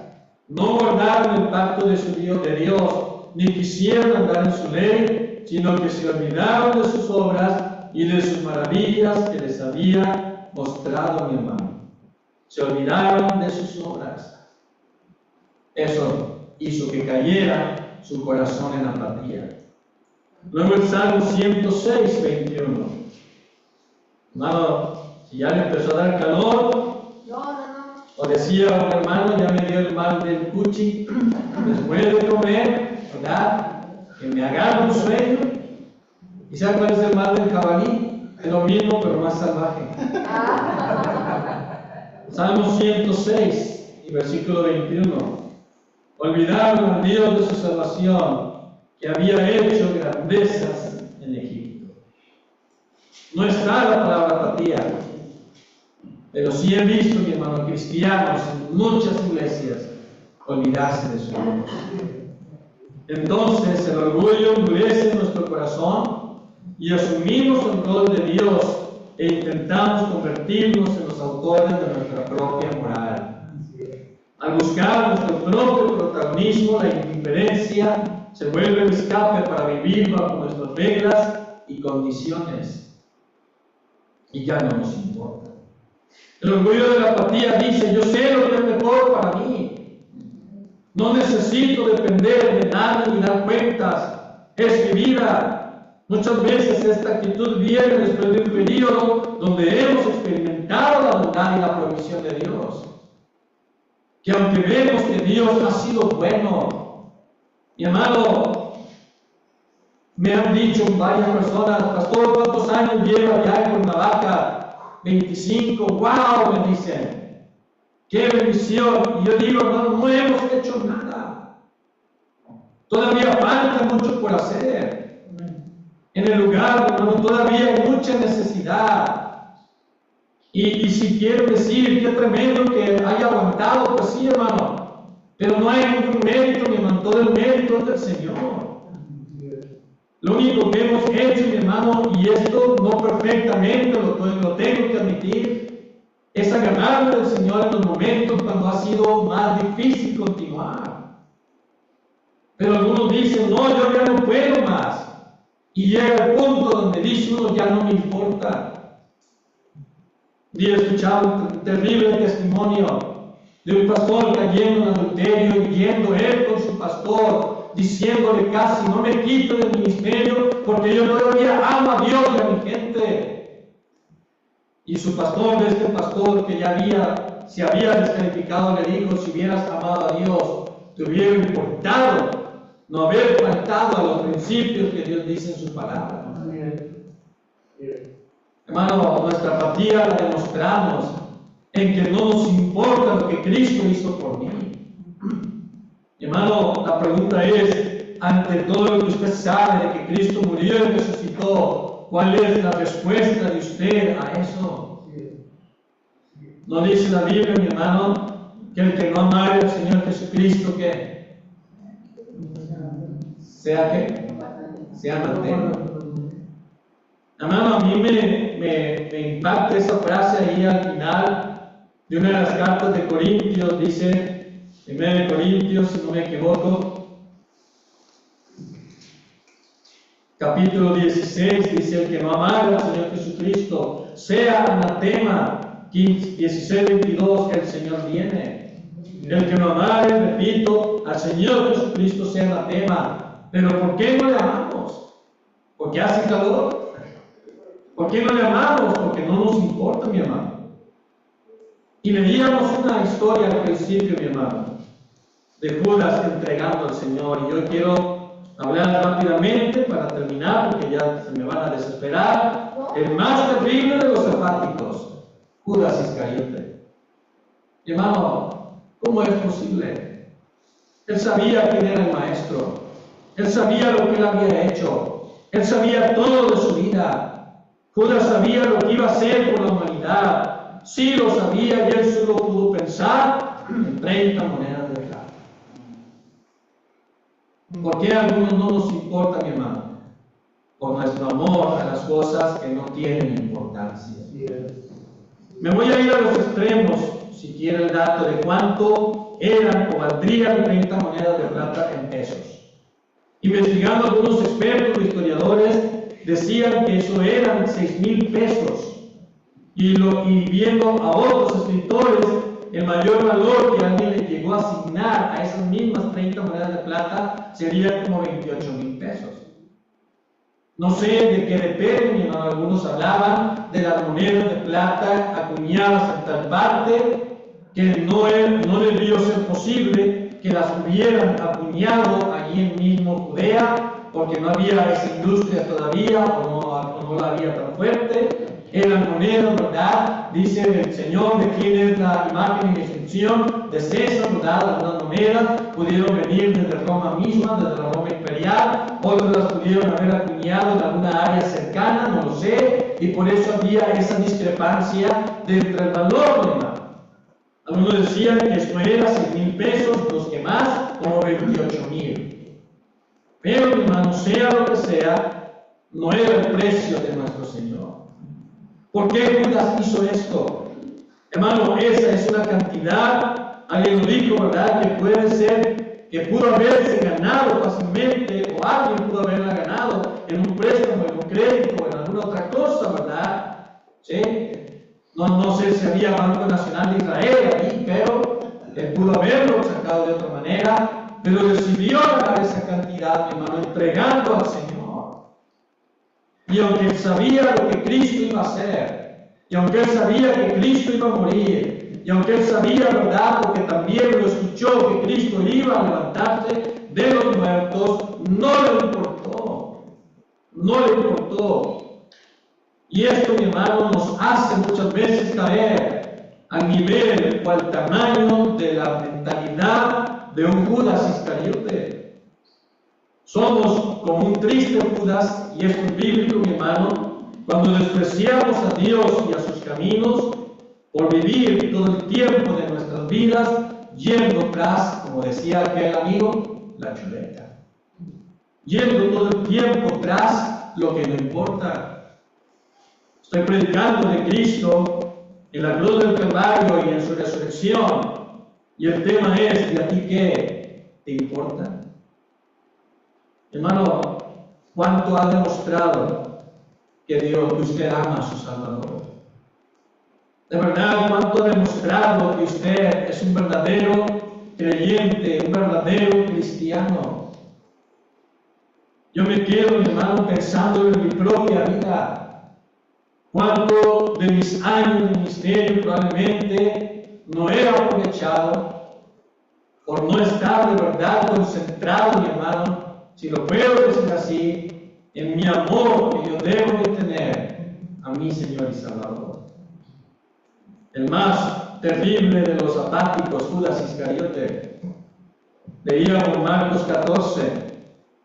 No guardaron el pacto de su Dios, ni quisieron andar en su ley, sino que se olvidaron de sus obras y de sus maravillas que les había mostrado mi hermano. Se olvidaron de sus obras. Eso hizo que cayera su corazón en apatía. Luego el Salmo 106, 21. Hermano, si ya le empezó a dar calor, o decía un hermano, ya me dio el mal del cuchi, después de comer, ¿verdad? Que me agarra un sueño. ¿Y sabe cuál es el mal del jabalí? Es lo mismo, pero más salvaje. Salmo 106 y versículo 21. Olvidaron al Dios de su salvación, que había hecho grandezas en Egipto. No está la palabra apatía, pero sí he visto, mi hermano, cristianos en muchas iglesias olvidarse de su Dios. Entonces el orgullo endurece nuestro corazón y asumimos el rol de Dios e intentamos convertirnos en los autores de nuestra propia moral. Al buscar nuestro propio protagonismo conformismo, la indiferencia, se vuelve un escape para vivir bajo nuestras reglas y condiciones. Y ya no nos importa. El orgullo de la apatía dice: yo sé lo que es mejor para mí. No necesito depender de nadie ni dar cuentas. Es mi vida. Muchas veces esta actitud viene después de un periodo donde hemos experimentado la bondad y la provisión de Dios. Que aunque vemos que Dios ha sido bueno, mi hermano, me han dicho varias personas: pastor, ¿cuántos años lleva ya en Cuernavaca? 25, wow, me dicen. ¡Qué bendición! Y yo digo: no hemos hecho nada. Todavía falta mucho por hacer. En el lugar, hermano, todavía hay mucha necesidad. Y si quiero decir qué tremendo que haya aguantado, pues sí, hermano. Pero no hay ningún mérito, mi hermano, todo el mérito es del Señor. Lo único que hemos hecho, mi hermano, y esto no perfectamente, lo tengo que admitir, es agarrarme del Señor en los momentos cuando ha sido más difícil continuar. Pero algunos dicen: no, yo ya no puedo más. Y llega el punto donde dice uno: ya no me importa. Y he escuchado un terrible testimonio de un pastor cayendo en adulterio y yendo él con su pastor, diciéndole casi: no me quito del ministerio porque yo todavía amo a Dios y a mi gente. Y su pastor, de este pastor que ya se había descalificado, le dijo: si hubieras amado a Dios, te hubiera importado no haber faltado a los principios que Dios dice en su palabra. Hermano, nuestra apatía la demostramos en que no nos importa lo que Cristo hizo por mí. Hermano, la pregunta es: ante todo lo que usted sabe de que Cristo murió y resucitó, ¿cuál es la respuesta de usted a eso? ¿No dice la Biblia, mi hermano, que el que no amare al Señor Jesucristo, que sea anatema? Hermano, a mí me impacta esa frase ahí al final de una de las cartas de Corintios. Dice, 1 Corintios, si no me equivoco, capítulo 16, dice: el que no amare al Señor Jesucristo sea anatema. 16:22, el Señor viene. El que no amare, repito, al Señor Jesucristo sea anatema. Pero ¿por qué no le amamos? ¿Porque hace calor? ¿Por qué no le amamos? Porque no nos importa, mi hermano. Y leíamos una historia al principio, mi hermano, de Judas entregando al Señor. Y yo quiero hablar rápidamente para terminar, porque ya se me van a desesperar. El más terrible de los apáticos, Judas Iscariote. Mi hermano, ¿cómo es posible? Él sabía quién era el maestro. Él sabía lo que él había hecho. Él sabía todo de su vida. Judas sabía lo que iba a hacer por la humanidad. Sí lo sabía, y él solo pudo pensar en 30 monedas de plata. ¿Por qué a algunos no nos importa, mi hermano? Por nuestro amor a las cosas que no tienen importancia. Me voy a ir a los extremos, si quiere el dato de cuánto eran o valdrían 30 monedas de plata en pesos. Investigando algunos expertos, historiadores, decían que eso eran 6,000 pesos. Y viendo a otros escritores, el mayor valor que alguien le llegó a asignar a esas mismas 30 monedas de plata sería como 28,000 pesos. No sé de qué depende, mi hermano. Algunos hablaban de las monedas de plata acuñadas en tal parte que no debió ser posible que las hubieran acuñado allí en mismo Judea, porque no había esa industria todavía, o no la había tan fuerte. Eran monedas, ¿verdad? Dice el Señor de quién es la imagen y descripción de César, ¿verdad? Algunas monedas pudieron venir desde Roma misma, desde la Roma imperial, otras las pudieron haber acuñado en alguna área cercana, no lo sé, y por eso había esa discrepancia entre el valor, ¿verdad? Algunos decían que esto era 6,000 pesos, los que más, como 28,000. Pero, mi hermano, sea lo que sea, no era el precio de nuestro Señor. ¿Por qué Judas hizo esto? Hermano, esa es una cantidad, alguien lo dijo, ¿verdad?, que puede ser que pudo haberse ganado fácilmente, o alguien pudo haberla ganado en un préstamo, en un crédito, o en alguna otra cosa, ¿verdad? ¿Sí? No sé si había Banco Nacional de Israel ahí, pero él pudo haberlo sacado de otra manera, pero decidió ganar esa cantidad, mi hermano, entregando al Señor. Y aunque él sabía lo que Cristo iba a hacer, y aunque él sabía que Cristo iba a morir, y aunque él sabía, ¿verdad?, porque también lo escuchó, que Cristo iba a levantarse de los muertos, no le importó. No le importó. Y esto, mi hermano, nos hace muchas veces caer al nivel o al tamaño de la mentalidad de un Judas Iscariote. Somos como un triste Judas, y esto es bíblico, mi hermano, cuando despreciamos a Dios y a sus caminos por vivir todo el tiempo de nuestras vidas yendo tras, como decía aquel amigo, la chuleta. Yendo todo el tiempo tras lo que no importa. Estoy predicando de Cristo en la cruz del Calvario y en su resurrección. Y el tema es, ¿y a ti qué te importa? Hermano, ¿cuánto ha demostrado que usted ama a su Salvador? De verdad, ¿cuánto ha demostrado que usted es un verdadero creyente, un verdadero cristiano? Yo me quedo, mi hermano, pensando en mi propia vida. ¿Cuánto de mis años de ministerio probablemente no he aprovechado por no estar de verdad concentrado, mi hermano, si lo puedo decir así, en mi amor que yo debo de tener a mi Señor y Salvador? El más terrible de los apáticos, Judas Iscariote. Leíamos Marcos 14,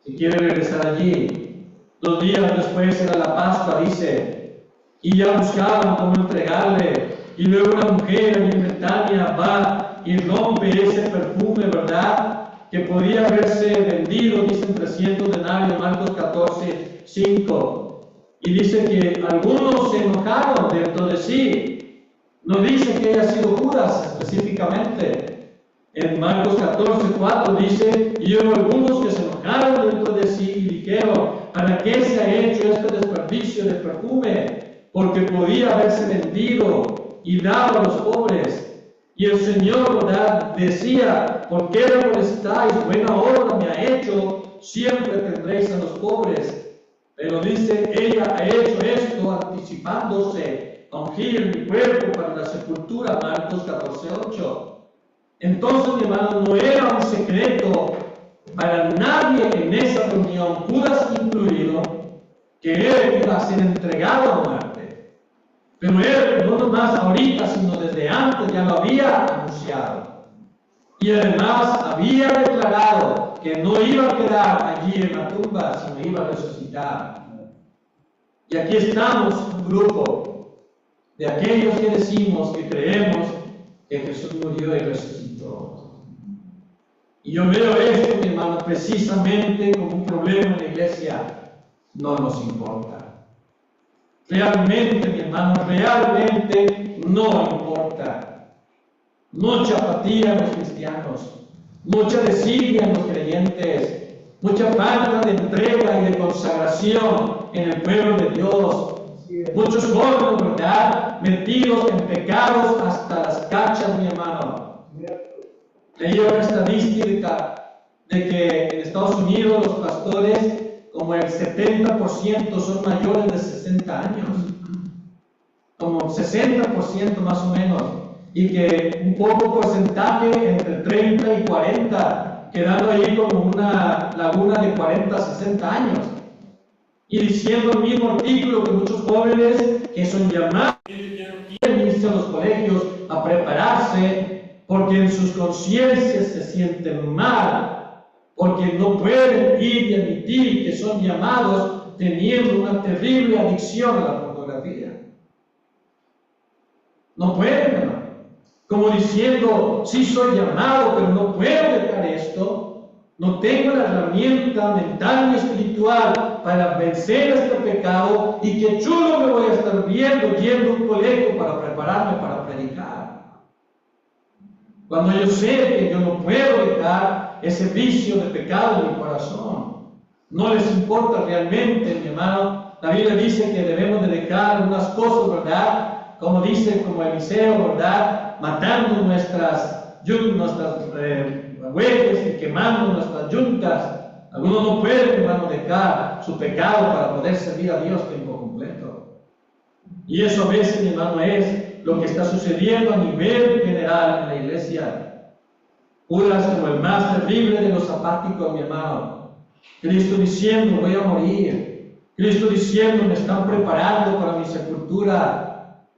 si quiere regresar allí. 2 días después era la Pascua, dice, y ya buscaban cómo entregarle. Y luego una mujer en Betania va y rompe ese perfume, ¿verdad?, que podía haberse vendido, dicen 300 denarios, Marcos 14, 5. Y dice que algunos se enojaron dentro de sí. No dice que haya sido Judas específicamente. En Marcos 14, 4 dice, y hubo algunos que se enojaron dentro de sí y dijeron, ¿para qué se ha hecho este desperdicio de perfume? Porque podía haberse vendido y dado a los pobres. Y el Señor, ¿verdad?, decía, ¿por qué le molestáis? Buena obra me ha hecho, siempre tendréis a los pobres. Pero dice, ella ha hecho esto anticipándose a ungir mi cuerpo para la sepultura, Marcos 14:8. Entonces, mi hermano, no era un secreto para nadie en esa reunión, Judas incluido, que él iba a ser entregado a muerte. Pero él, no nomás ahorita, sino desde antes, ya lo había anunciado. Y además había declarado que no iba a quedar allí en la tumba, sino iba a resucitar. Y aquí estamos, un grupo de aquellos que decimos que creemos que Jesús murió y resucitó. Y yo veo esto, mi hermano, precisamente como un problema en la iglesia. No nos importa. Realmente, mi hermano, realmente no importa. Mucha apatía en los cristianos, mucha desidia en los creyentes, mucha falta de entrega y de consagración en el pueblo de Dios. Muchos jóvenes, ¿verdad?, metidos en pecados hasta las cachas, mi hermano. Leí una estadística de que en Estados Unidos los pastores, como el 70% son mayores de 60 años. Como 60% más o menos. Y que un poco porcentaje entre 30 y 40, quedando ahí como una laguna de 40 a 60 años. Y diciendo el mismo artículo que muchos jóvenes que son llamados quieren irse a los colegios a prepararse porque en sus conciencias se sienten mal, porque no pueden ir y admitir que son llamados teniendo una terrible adicción a la pornografía. No pueden, hermano. Como diciendo, sí soy llamado, pero no puedo dejar esto. No tengo la herramienta mental y espiritual para vencer este pecado, y qué chulo me voy a estar viendo yendo a un colegio para prepararme para predicar. Cuando yo sé que yo no puedo dejar ese vicio de pecado en mi corazón. No les importa realmente, mi hermano. La Biblia dice que debemos de dejar algunas cosas, ¿verdad? Como dice, como Eliseo, ¿verdad? Matando nuestras huellas y quemando nuestras yuntas. Algunos no pueden, hermano, dejar su pecado para poder servir a Dios tiempo completo. Y eso a veces, mi hermano, es lo que está sucediendo a nivel general en la iglesia. Judas como el más terrible de los apáticos, mi hermano. Cristo diciendo, voy a morir. Cristo diciendo, me están preparando para mi sepultura.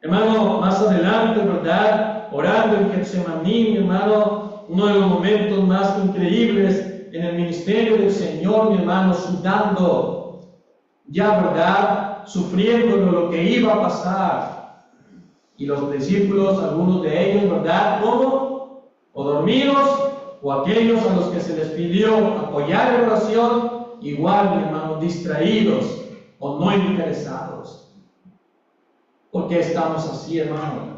Hermano, más adelante, ¿verdad? Orando en Getsemaní, mi hermano, uno de los momentos más increíbles en el ministerio del Señor, mi hermano, sudando, ya, ¿verdad? Sufriendo lo que iba a pasar. Y los discípulos, algunos de ellos, ¿verdad? ¿Cómo? O dormidos, o aquellos a los que se les pidió apoyar en oración, igual, mi hermano, distraídos o no interesados. ¿Por qué estamos así, hermano?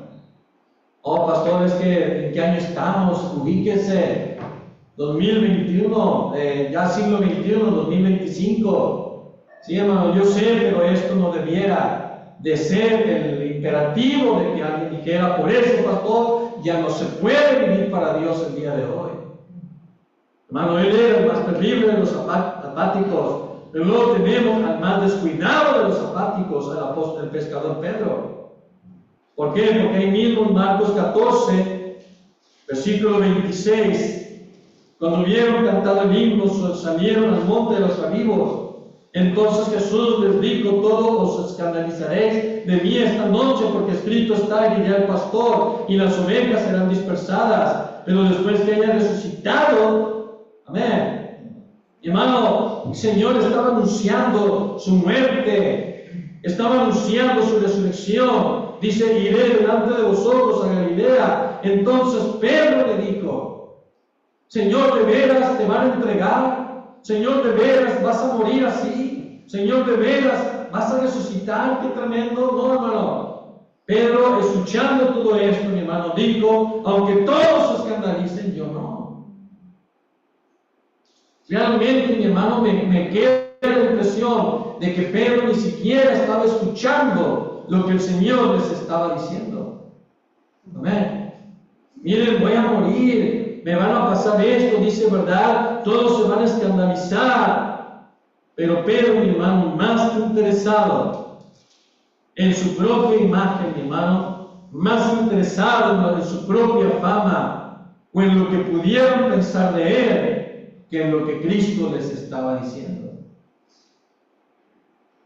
Oh, pastores, ¿en qué año estamos? Ubíquese. 2021, ya siglo XXI, 2025. Sí, hermano, yo sé, pero esto no debiera de ser el imperativo de que alguien dijera, por eso, pastor, ya no se puede vivir para Dios el día de hoy. Hermano, él era el más terrible de los apáticos. Pero luego tenemos al más descuidado de los apáticos, el pescador Pedro. ¿Por qué? Porque ahí mismo en Marcos 14, versículo 26, cuando hubieron cantado el himno, salieron al monte de los olivos. Entonces Jesús les dijo, todos os escandalizaréis de mí esta noche, porque escrito está, heriré al pastor, y las ovejas serán dispersadas. Pero después que haya resucitado, amén. Hermano, el Señor estaba anunciando su muerte, estaba anunciando su resurrección. Dice, iré delante de vosotros a Galilea. Entonces Pedro le dijo, Señor, ¿de veras te van a entregar? Señor, ¿de veras vas a morir así? Señor, ¿de veras vas a resucitar? ¡Qué tremendo! No, hermano. Pedro, escuchando todo esto, mi hermano, dijo, aunque todos se escandalicen, yo no. Realmente, mi hermano, me queda la impresión de que Pedro ni siquiera estaba escuchando lo que el Señor les estaba diciendo. Amén. Miren, voy a morir, me van a pasar esto, dice, ¿verdad? Todos se van a escandalizar. Pero Pedro, mi hermano, más interesado en su propia imagen, mi hermano, más interesado en su propia fama o en lo que pudieran pensar de él que en lo que Cristo les estaba diciendo.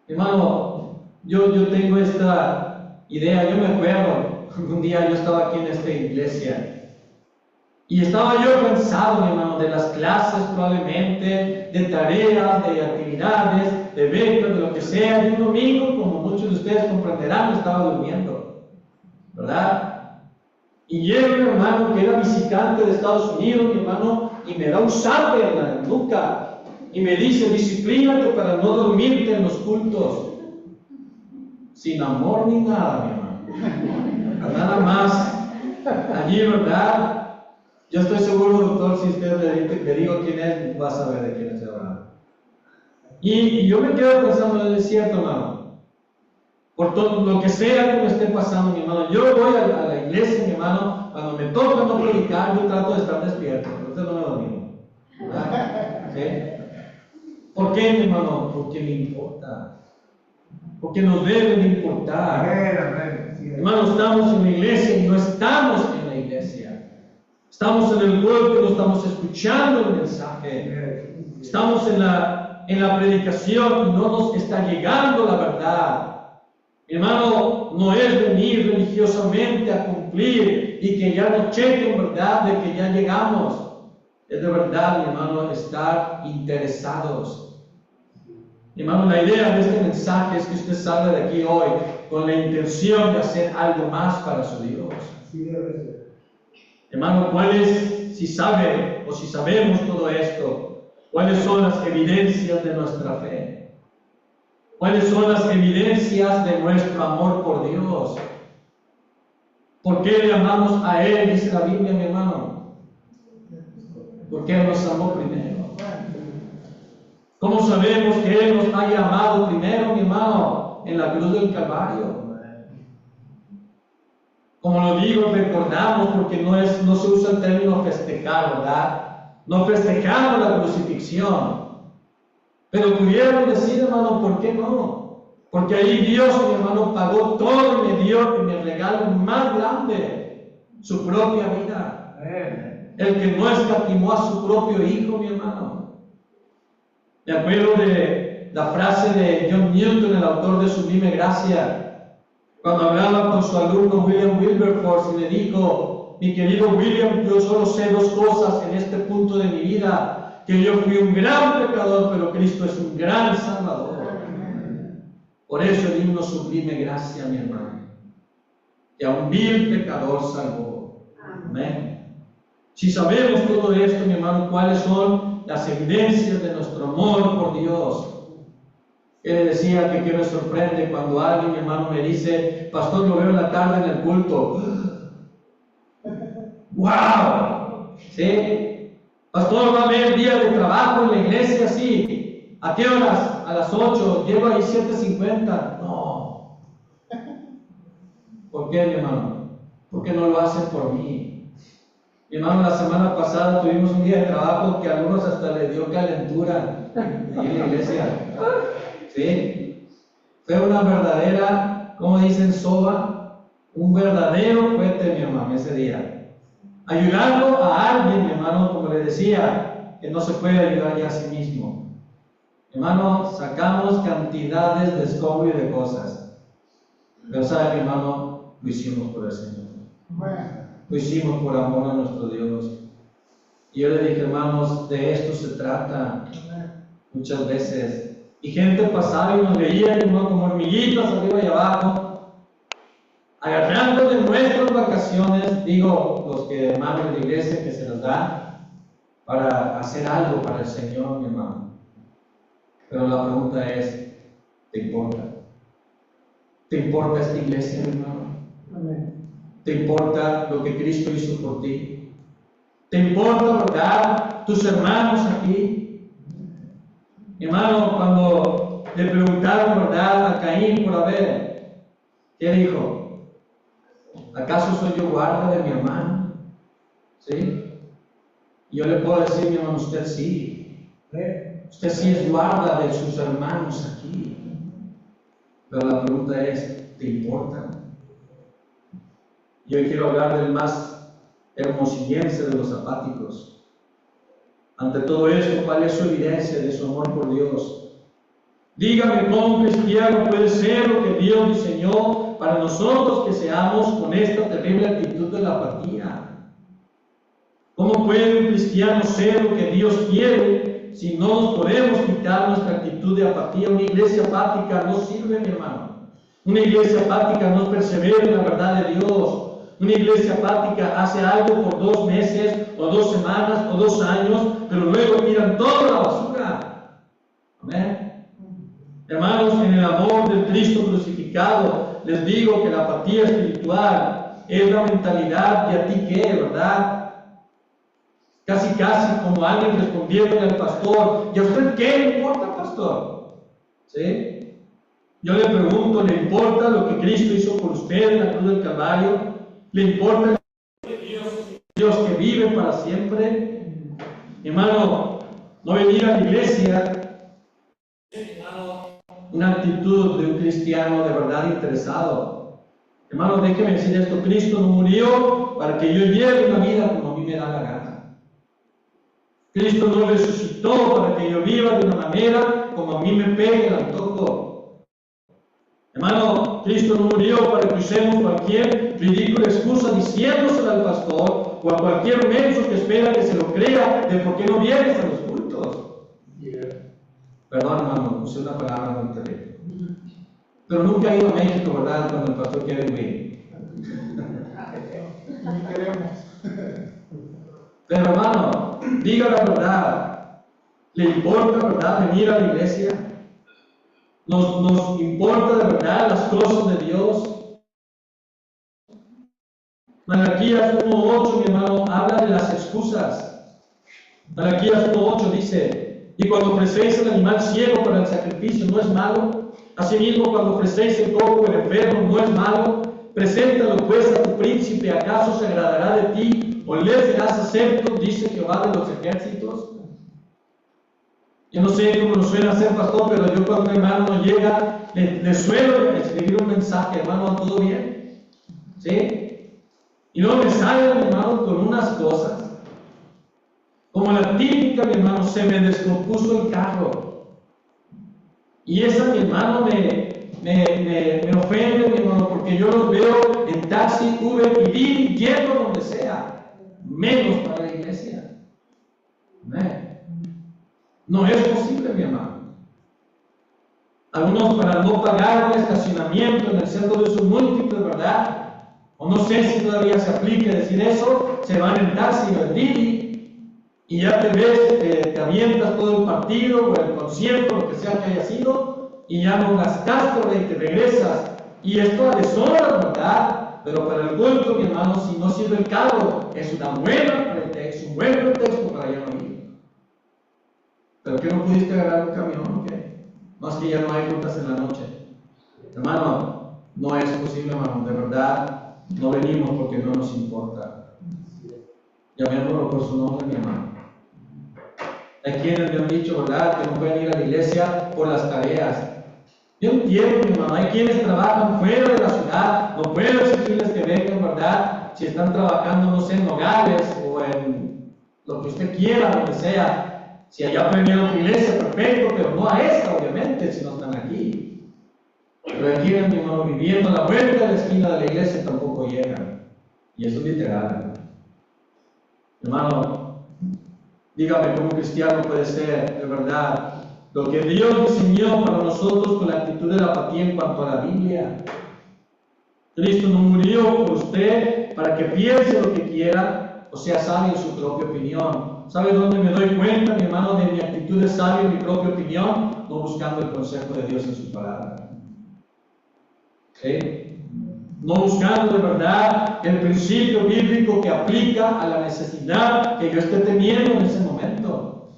Hermano, yo tengo esta idea, yo me acuerdo, un día yo estaba aquí en esta iglesia y estaba yo cansado, mi hermano, de las clases probablemente, de tareas, de actividades, de becas, de lo que sea. Y un domingo, como muchos de ustedes comprenderán, estaba durmiendo, ¿verdad? Y llega un hermano que era visitante de Estados Unidos, mi hermano, y me da un zape en la nuca y me dice, disciplínate para no dormirte en los cultos. Sin amor ni nada, mi hermano. Nada más. Allí, ¿verdad? Yo estoy seguro, doctor, si usted le digo quién es, va a saber de quién estoy hablando. Y yo me quedo pensando, es cierto, hermano. Por todo lo que sea que me esté pasando, mi hermano. Yo voy a la iglesia, mi hermano, cuando me toca no predicar, yo trato de estar despierto. Usted no me dormimos. ¿Verdad? ¿Sí? ¿Por qué, mi hermano? Porque me importa. Porque nos debe de importar. Hermano, estamos en la iglesia y no estamos en la iglesia. Estamos en el cuerpo, no estamos escuchando el mensaje. Estamos en la predicación y no nos está llegando la verdad. Hermano, no es venir religiosamente a cumplir y que ya nos chequen, ¿verdad?, de que ya llegamos. Es de verdad, mi hermano, estar interesados. Hermano, la idea de este mensaje es que usted salga de aquí hoy con la intención de hacer algo más para su Dios. Hermano, ¿cuáles, si sabe o si sabemos todo esto, cuáles son las evidencias de nuestra fe? ¿Cuáles son las evidencias de nuestro amor por Dios? ¿Por qué le amamos a Él? Dice la Biblia, mi hermano. Porque Él nos amó primero. ¿Cómo sabemos que Él nos ha amado primero, mi hermano? En la cruz del Calvario. Como lo digo, recordamos, porque no se usa el término festejar, ¿verdad? No festejamos la crucifixión. Pero pudieron decir, hermano, ¿por qué no? Porque ahí Dios, mi hermano, pagó todo y me dio mi regalo más grande, su propia vida. El que no escatimó a su propio hijo, mi hermano. Me acuerdo de la frase de John Newton, el autor de Sublime Gracia, cuando hablaba con su alumno William Wilberforce y le dijo: mi querido William, yo solo sé dos cosas en este punto de mi vida, que yo fui un gran pecador, pero Cristo es un gran salvador. Por eso el himno Sublime Gracia, mi hermano, que a un vil pecador salvó. Amén. Si sabemos todo esto, mi hermano, ¿cuáles son las evidencias de nuestro amor por Dios? Él decía que me sorprende cuando alguien, mi hermano, me dice: pastor, lo veo en la tarde en el culto. ¡Wow! ¿Sí? Pastor, ¿va a haber día de trabajo en la iglesia? Sí. ¿A qué horas? A las 8. Llego ahí 7:50. No. ¿Por qué, mi hermano? Porque no lo hacen por mí. Mi hermano, la semana pasada tuvimos un día de trabajo que a algunos hasta les dio calentura ahí en la iglesia. ¿Sí? Fue una verdadera, como dicen, soba, un verdadero cohete, mi hermano, ese día. Ayudando a alguien, mi hermano, como le decía, que no se puede ayudar ya a sí mismo. Hermano, sacamos cantidades de escombro y de cosas. Pero sabe, mi hermano, lo hicimos por el Señor. Lo hicimos por amor a nuestro Dios. Y yo le dije: hermanos, de esto se trata muchas veces. Y gente pasaba y nos veía, hermano, como hormiguitas arriba y abajo, agarrando de nuestras vacaciones, digo, los que hermanos de la iglesia que se nos da, para hacer algo para el Señor, mi hermano. Pero la pregunta es: ¿te importa? ¿Te importa esta iglesia, mi hermano? Amén. ¿Te importa lo que Cristo hizo por ti? ¿Te importa, verdad, tus hermanos aquí? Mi hermano, cuando le preguntaron, verdad, a Caín por Abel, ¿qué dijo? ¿Acaso soy yo guarda de mi hermano? ¿Sí? Y yo le puedo decir, mi hermano, usted sí. Usted sí es guarda de sus hermanos aquí. Pero la pregunta es: ¿te importa? Yo quiero hablar del más hermosillense de los apáticos. Ante todo esto, ¿cuál es su evidencia de su amor por Dios? Dígame, ¿cómo un cristiano puede ser lo que Dios diseñó para nosotros que seamos con esta terrible actitud de la apatía? ¿Cómo puede un cristiano ser lo que Dios quiere si no nos podemos quitar nuestra actitud de apatía? Una iglesia apática no sirve, mi hermano. Una iglesia apática no persevera en la verdad de Dios. Una iglesia apática hace algo por 2 meses, o 2 semanas, o 2 años, pero luego tiran toda la basura. Amén. Hermanos, en el amor del Cristo crucificado, les digo que la apatía espiritual es la mentalidad de a ti qué, ¿verdad? Casi como alguien respondiéndole al pastor: ¿y a usted qué le importa, pastor? ¿Sí? Yo le pregunto: ¿le importa lo que Cristo hizo por usted en la cruz del Calvario? ¿Le importa Dios que vive para siempre? Hermano, no venir a la iglesia, hermano, una actitud de un cristiano de verdad interesado. Hermano, déjeme decir esto: Cristo no murió para que yo lleve una vida como a mí me da la gana. Cristo no resucitó para que yo viva de una manera como a mí me pegue el antojo. Hermano, Cristo no murió para que usemos cualquier ridícula excusa diciéndosela al pastor o a cualquier menso que espera que se lo crea de por qué no vienes a los cultos. Perdón, hermano, usé una palabra muy terrible. Pero nunca he ido a México, ¿verdad? Cuando el pastor quiere venir. Ni queremos. Pero, hermano, diga la verdad. ¿Le importa, verdad, venir a la iglesia? ¿Nos importa de verdad las cosas de Dios? Malaquías 1:8, mi hermano, habla de las excusas. Malaquías 1:8 dice: y cuando ofrecéis el animal ciego para el sacrificio, ¿no es malo? Asimismo, cuando ofrecéis el cojo o el enfermo, ¿no es malo? Preséntalo pues a tu príncipe, ¿acaso se agradará de ti? ¿O le serás acepto? Dice Jehová de los ejércitos. Yo no sé cómo nos suena ser pastor, pero yo cuando un hermano llega, le suelo escribir un mensaje: hermano, ¿todo bien? ¿Sí? Y luego me sale mi hermano con unas cosas. Como la típica, mi hermano, se me descompuso el carro. Y esa, mi hermano, me ofende, mi hermano, porque yo los veo en taxi, Uber y Didi, yendo donde sea, menos para la iglesia. No es posible, mi hermano. Algunos, para no pagar un estacionamiento en el centro de sus múltiples, ¿verdad? O no sé si todavía se aplica decir eso, se van en taxi o en Didi. Y ya te ves, te avientas todo el partido o el concierto, lo que sea que haya sido, y ya no gastaste y te regresas. Y esto a deshoras, ¿verdad? Pero para el culto, mi hermano, si no sirve el carro, es un buen pretexto para ya no ir. ¿Pero qué no pudiste agarrar un camión? ¿Qué? No es que ya no hay rutas en la noche. Hermano, no es posible, hermano, de verdad, no venimos porque no nos importa. Llamémoslo por su nombre, mi hermano. Hay quienes me han dicho, ¿verdad?, que no pueden ir a la iglesia por las tareas. Yo entiendo, mi hermano, hay quienes trabajan fuera de la ciudad, no puedo exigirles que vengan, ¿verdad? Si están trabajando, no sé, en Nogales o en lo que usted quiera, donde sea. Si allá pueden ir a otra iglesia, perfecto, pero no a esta, obviamente, si no están aquí. Pero hay quienes, mi hermano, viviendo a la vuelta de la esquina de la iglesia, tampoco llegan. Y eso es literal, hermano. Dígame cómo cristiano puede ser, de verdad, lo que Dios diseñó para nosotros con la actitud de la apatía en cuanto a la Biblia. Cristo no murió por usted para que piense lo que quiera o sea sabio en su propia opinión. ¿Sabe dónde me doy cuenta, mi hermano, de mi actitud de sabio en mi propia opinión? No buscando el consejo de Dios en su palabra. ¿Sí? No buscando de verdad el principio bíblico que aplica a la necesidad que yo esté teniendo en ese momento.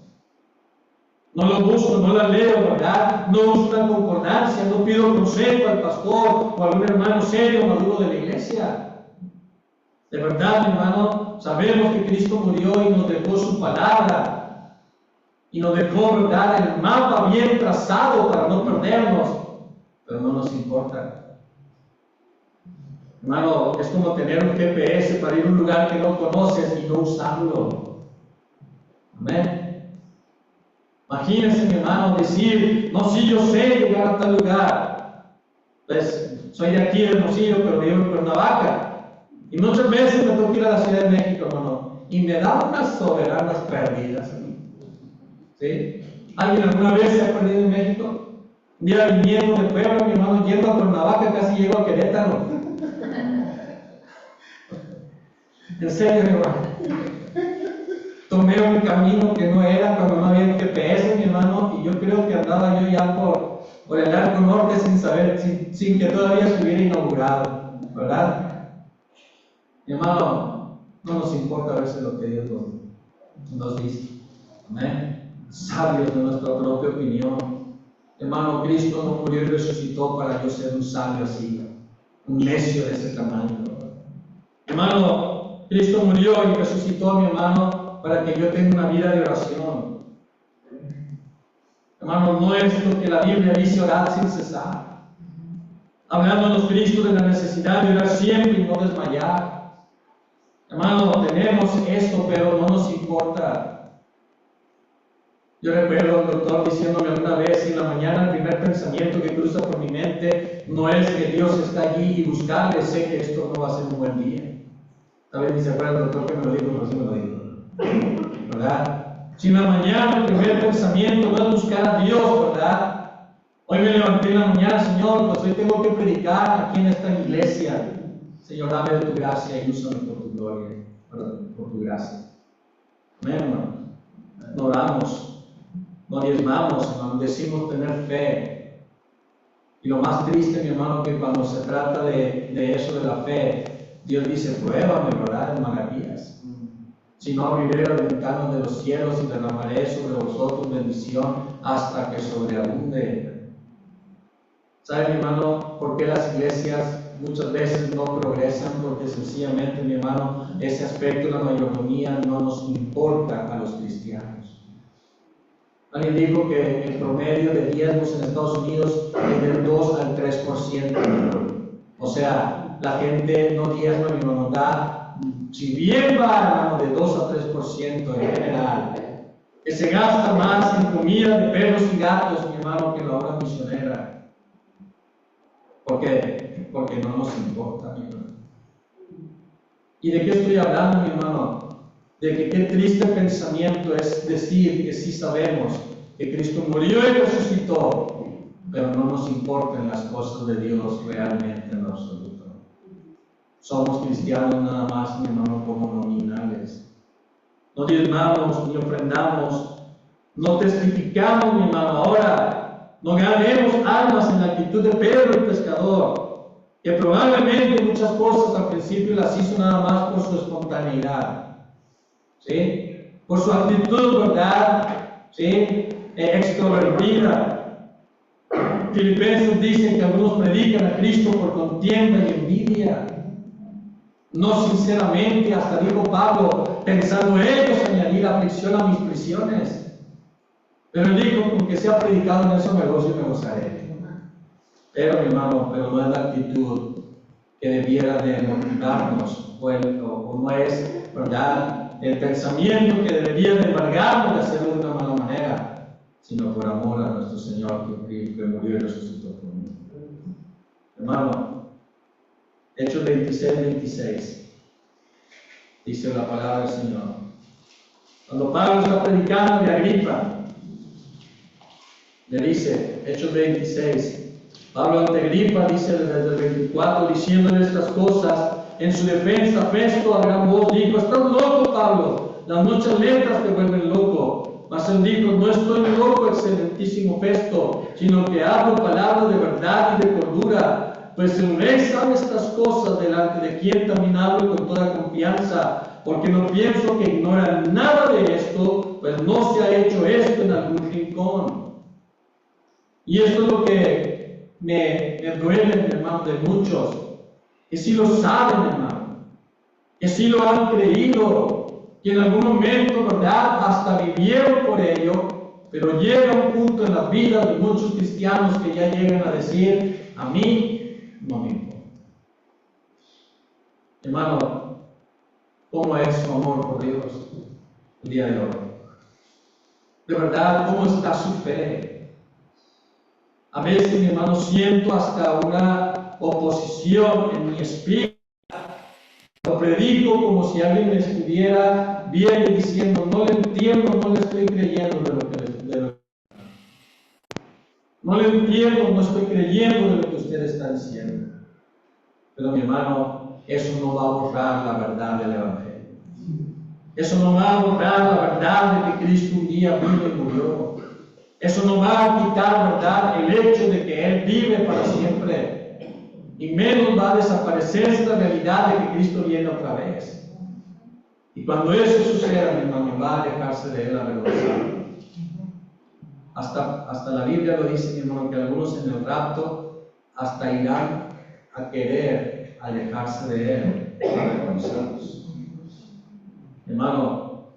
No lo busco, no la leo, ¿verdad? No busco una concordancia, no pido consejo al pastor o a algún hermano serio o maduro de la iglesia. De verdad, mi hermano, sabemos que Cristo murió y nos dejó su palabra y nos dejó, ¿verdad?, el mapa bien trazado para no perdernos, pero no nos importa. Hermano, es como tener un GPS para ir a un lugar que no conoces y no usarlo. Amén. Imagínense, mi hermano, decir: no, sí, yo sé llegar a tal lugar. Pues, soy de aquí, de Hermosillo, pero vivo en Cuernavaca. Y muchas veces me tengo que ir a la Ciudad de México, hermano. Y me da unas soberanas perdidas. ¿Sí? ¿Alguien alguna vez se ha perdido en México? Un día viniendo de Puebla, mi hermano, yendo a Cuernavaca, casi llego a Querétaro. En serio, mi hermano. Tomé un camino que no era cuando no había GPS, mi hermano, y yo creo que andaba yo ya por el arco norte sin saber, sin que todavía estuviera inaugurado, ¿verdad? Mi hermano, no nos importa a veces lo que Dios nos dice. Amén. Sabios de nuestra propia opinión. Hermano, Cristo no murió y resucitó para yo ser un sabio así, un necio de ese tamaño. Hermano, Cristo murió y resucitó, mi hermano, para que yo tenga una vida de oración. Hermano, no es lo que la Biblia dice: orar sin cesar. Hablándonos Cristo de la necesidad de orar siempre y no desmayar. Hermano, tenemos esto, pero no nos importa. Yo recuerdo al doctor diciéndome alguna vez en la mañana: el primer pensamiento que cruza por mi mente no es que Dios está allí y buscarle, sé que esto no va a ser un buen día. Tal vez ni se acuerda el doctor que me lo dijo, pero sí me lo dijo, ¿verdad? Si en la mañana el primer pensamiento no es buscar a Dios, ¿verdad? Hoy me levanté en la mañana: Señor, pues hoy tengo que predicar aquí en esta iglesia. Señor, dame de tu gracia y úsame por tu gloria, por tu gracia. Amén, hermano. No oramos, no diezmamos, hermano, decimos tener fe. Y lo más triste, mi hermano, que cuando se trata de eso de la fe, Dios dice: pruébame, ¿verdad?, en Malaquías. sino abriré las ventanas de los cielos y derramaré sobre vosotros bendición hasta que sobreabunde. ¿Sabe, mi hermano, por qué las iglesias muchas veces no progresan? Porque sencillamente, mi hermano, ese aspecto de la mayordomía no nos importa a los cristianos. Alguien dijo que el promedio de diezmos en Estados Unidos es del 2 al 3%. O sea, la gente no diezma, mi hermano, da, si bien va, hermano, de 2 a 3% en general, que se gasta más en comida de perros y gatos, mi hermano, que en la obra misionera. ¿Por qué? Porque no nos importa, mi hermano. ¿Y de qué estoy hablando, mi hermano? De que qué triste pensamiento es decir que sí sabemos que Cristo murió y resucitó, pero no nos importan las cosas de Dios realmente en absoluto. Somos cristianos nada más, mi hermano, como nominales. No diezmamos ni ofrendamos, no testificamos, mi hermano. Ahora, no ganemos almas en la actitud de Pedro el pescador, que probablemente muchas cosas al principio las hizo nada más por su espontaneidad, ¿sí? Por su actitud, ¿verdad? ¿Sí? Extrovertida. Filipenses dicen que algunos predican a Cristo por contienda y envidia, no sinceramente, hasta dijo Pablo, pensando ellos añadir aflicción a mis prisiones. Pero él dijo, con que sea predicado en eso me gozo y me gozaré. Pero, mi hermano, pero no es la actitud que debiera de motivarnos, o no es, ¿verdad?, el pensamiento que debería de embargarnos de hacerlo de una mala manera, sino por amor a nuestro Señor que murió y resucitó por mí. Hermano, Hechos 26, dice la palabra del Señor. Cuando Pablo está predicando de Agripa, le dice, Hechos 26, Pablo ante Agripa dice desde el 24, diciéndole estas cosas, en su defensa, Festo a gran voz dijo, estás loco, Pablo, las muchas letras te vuelven loco. Mas él dijo, no estoy loco, excelentísimo Festo, sino que hablo palabras de verdad y de cordura, pues el rey sabe estas cosas, delante de quien también hablo con toda confianza, porque no pienso que ignora nada de esto, pues no se ha hecho esto en algún rincón. Y esto es lo que me duele, mi hermano, de muchos, que sí lo saben, hermano, que sí lo han creído, que en algún momento, ¿verdad?, hasta vivieron por ello, pero llega un punto en la vida de muchos cristianos que ya llegan a decir, a mí no me importa. Hermano, ¿cómo es su amor por Dios el día de hoy? De verdad, ¿cómo está su fe? A veces, mi hermano, siento hasta una oposición en mi espíritu. Lo predico como si alguien me estuviera viendo y diciendo, no le entiendo, no le estoy creyendo de lo que no le entiendo, no estoy creyendo de lo que usted está diciendo. Pero, mi hermano, eso no va a borrar la verdad del Evangelio. Eso no va a borrar la verdad de que Cristo un día vino y murió. Eso no va a quitar, ¿verdad?, el hecho de que Él vive para siempre. Y menos va a desaparecer esta realidad de que Cristo viene otra vez. Y cuando eso suceda, mi hermano, va a alejarse de Él avergonzado. Hasta la Biblia lo dice, mi hermano, que algunos en el rapto hasta irán a querer alejarse de Él avergonzados. Hermano,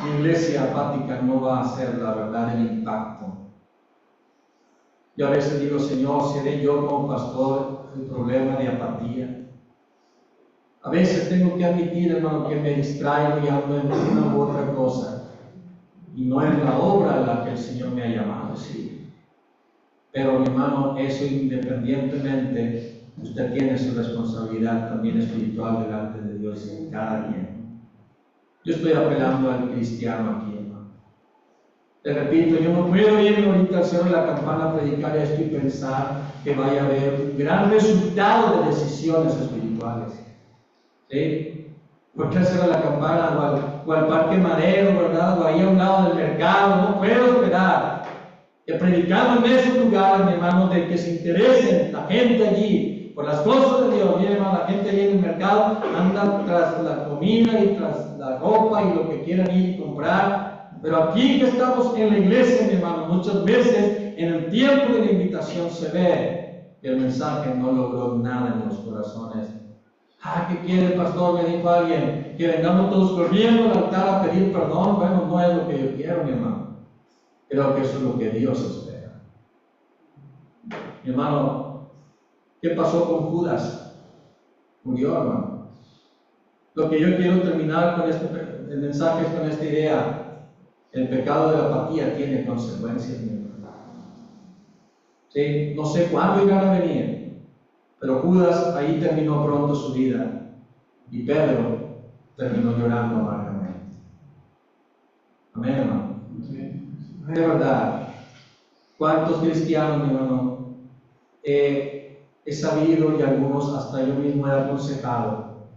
mi iglesia apática no va a ser la verdad el impacto. Yo a veces digo, Señor, ¿seré yo como pastor el problema de apatía? A veces tengo que admitir, hermano, que me distraigo y ando en una u otra cosa. Y no es la obra a la que el Señor me ha llamado, sí. Pero, mi hermano, eso independientemente, usted tiene su responsabilidad también espiritual delante de Dios en cada día. Yo estoy apelando al cristiano aquí, hermano. Te repito, yo no puedo ir ahorita al cerro de la campana a predicar esto y pensar que vaya a haber un gran resultado de decisiones espirituales. ¿Sí? ¿Por qué al cerro de la campana o al Parque Madero, verdad? O ahí a un lado del mercado? No puedo esperar que predicando en esos lugares, mi hermano, de que se interesen la gente allí por las cosas de Dios. Mire, hermano, la gente allí en el mercado anda tras la comida y tras la ropa y lo que quieran ir y comprar. Pero aquí que estamos en la iglesia, mi hermano, muchas veces en el tiempo de la invitación se ve que el mensaje no logró nada en los corazones. ¿Qué quiere, pastor? Me dijo alguien, que vengamos todos corriendo al altar a pedir perdón. Bueno, no es lo que yo quiero, mi hermano. Creo que eso es lo que Dios espera. Mi hermano, ¿qué pasó con Judas? Murió, hermano. Lo que yo quiero terminar con el mensaje es con esta idea. El pecado de la apatía tiene consecuencias, mi hermano. ¿Sí? No sé cuándo irán a venir. Pero Judas ahí terminó pronto su vida y Pedro terminó llorando amargamente. Amén, hermano. De verdad, ¿cuántos cristianos, mi hermano, he sabido y algunos hasta yo mismo he aconsejado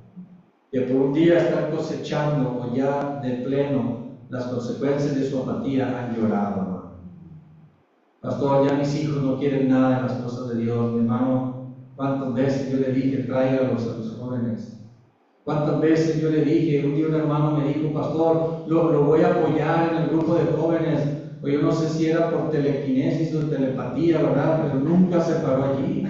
que por un día están cosechando o ya de pleno las consecuencias de su apatía han llorado, hermano? Pastor, ya mis hijos no quieren nada en las cosas de Dios, mi hermano. ¿Cuántas veces yo le dije, tráigalos a los jóvenes? ¿Cuántas veces yo le dije, un día un hermano me dijo, pastor, lo voy a apoyar en el grupo de jóvenes, o yo no sé si era por telequinesis o telepatía, ¿verdad? Pero nunca se paró allí.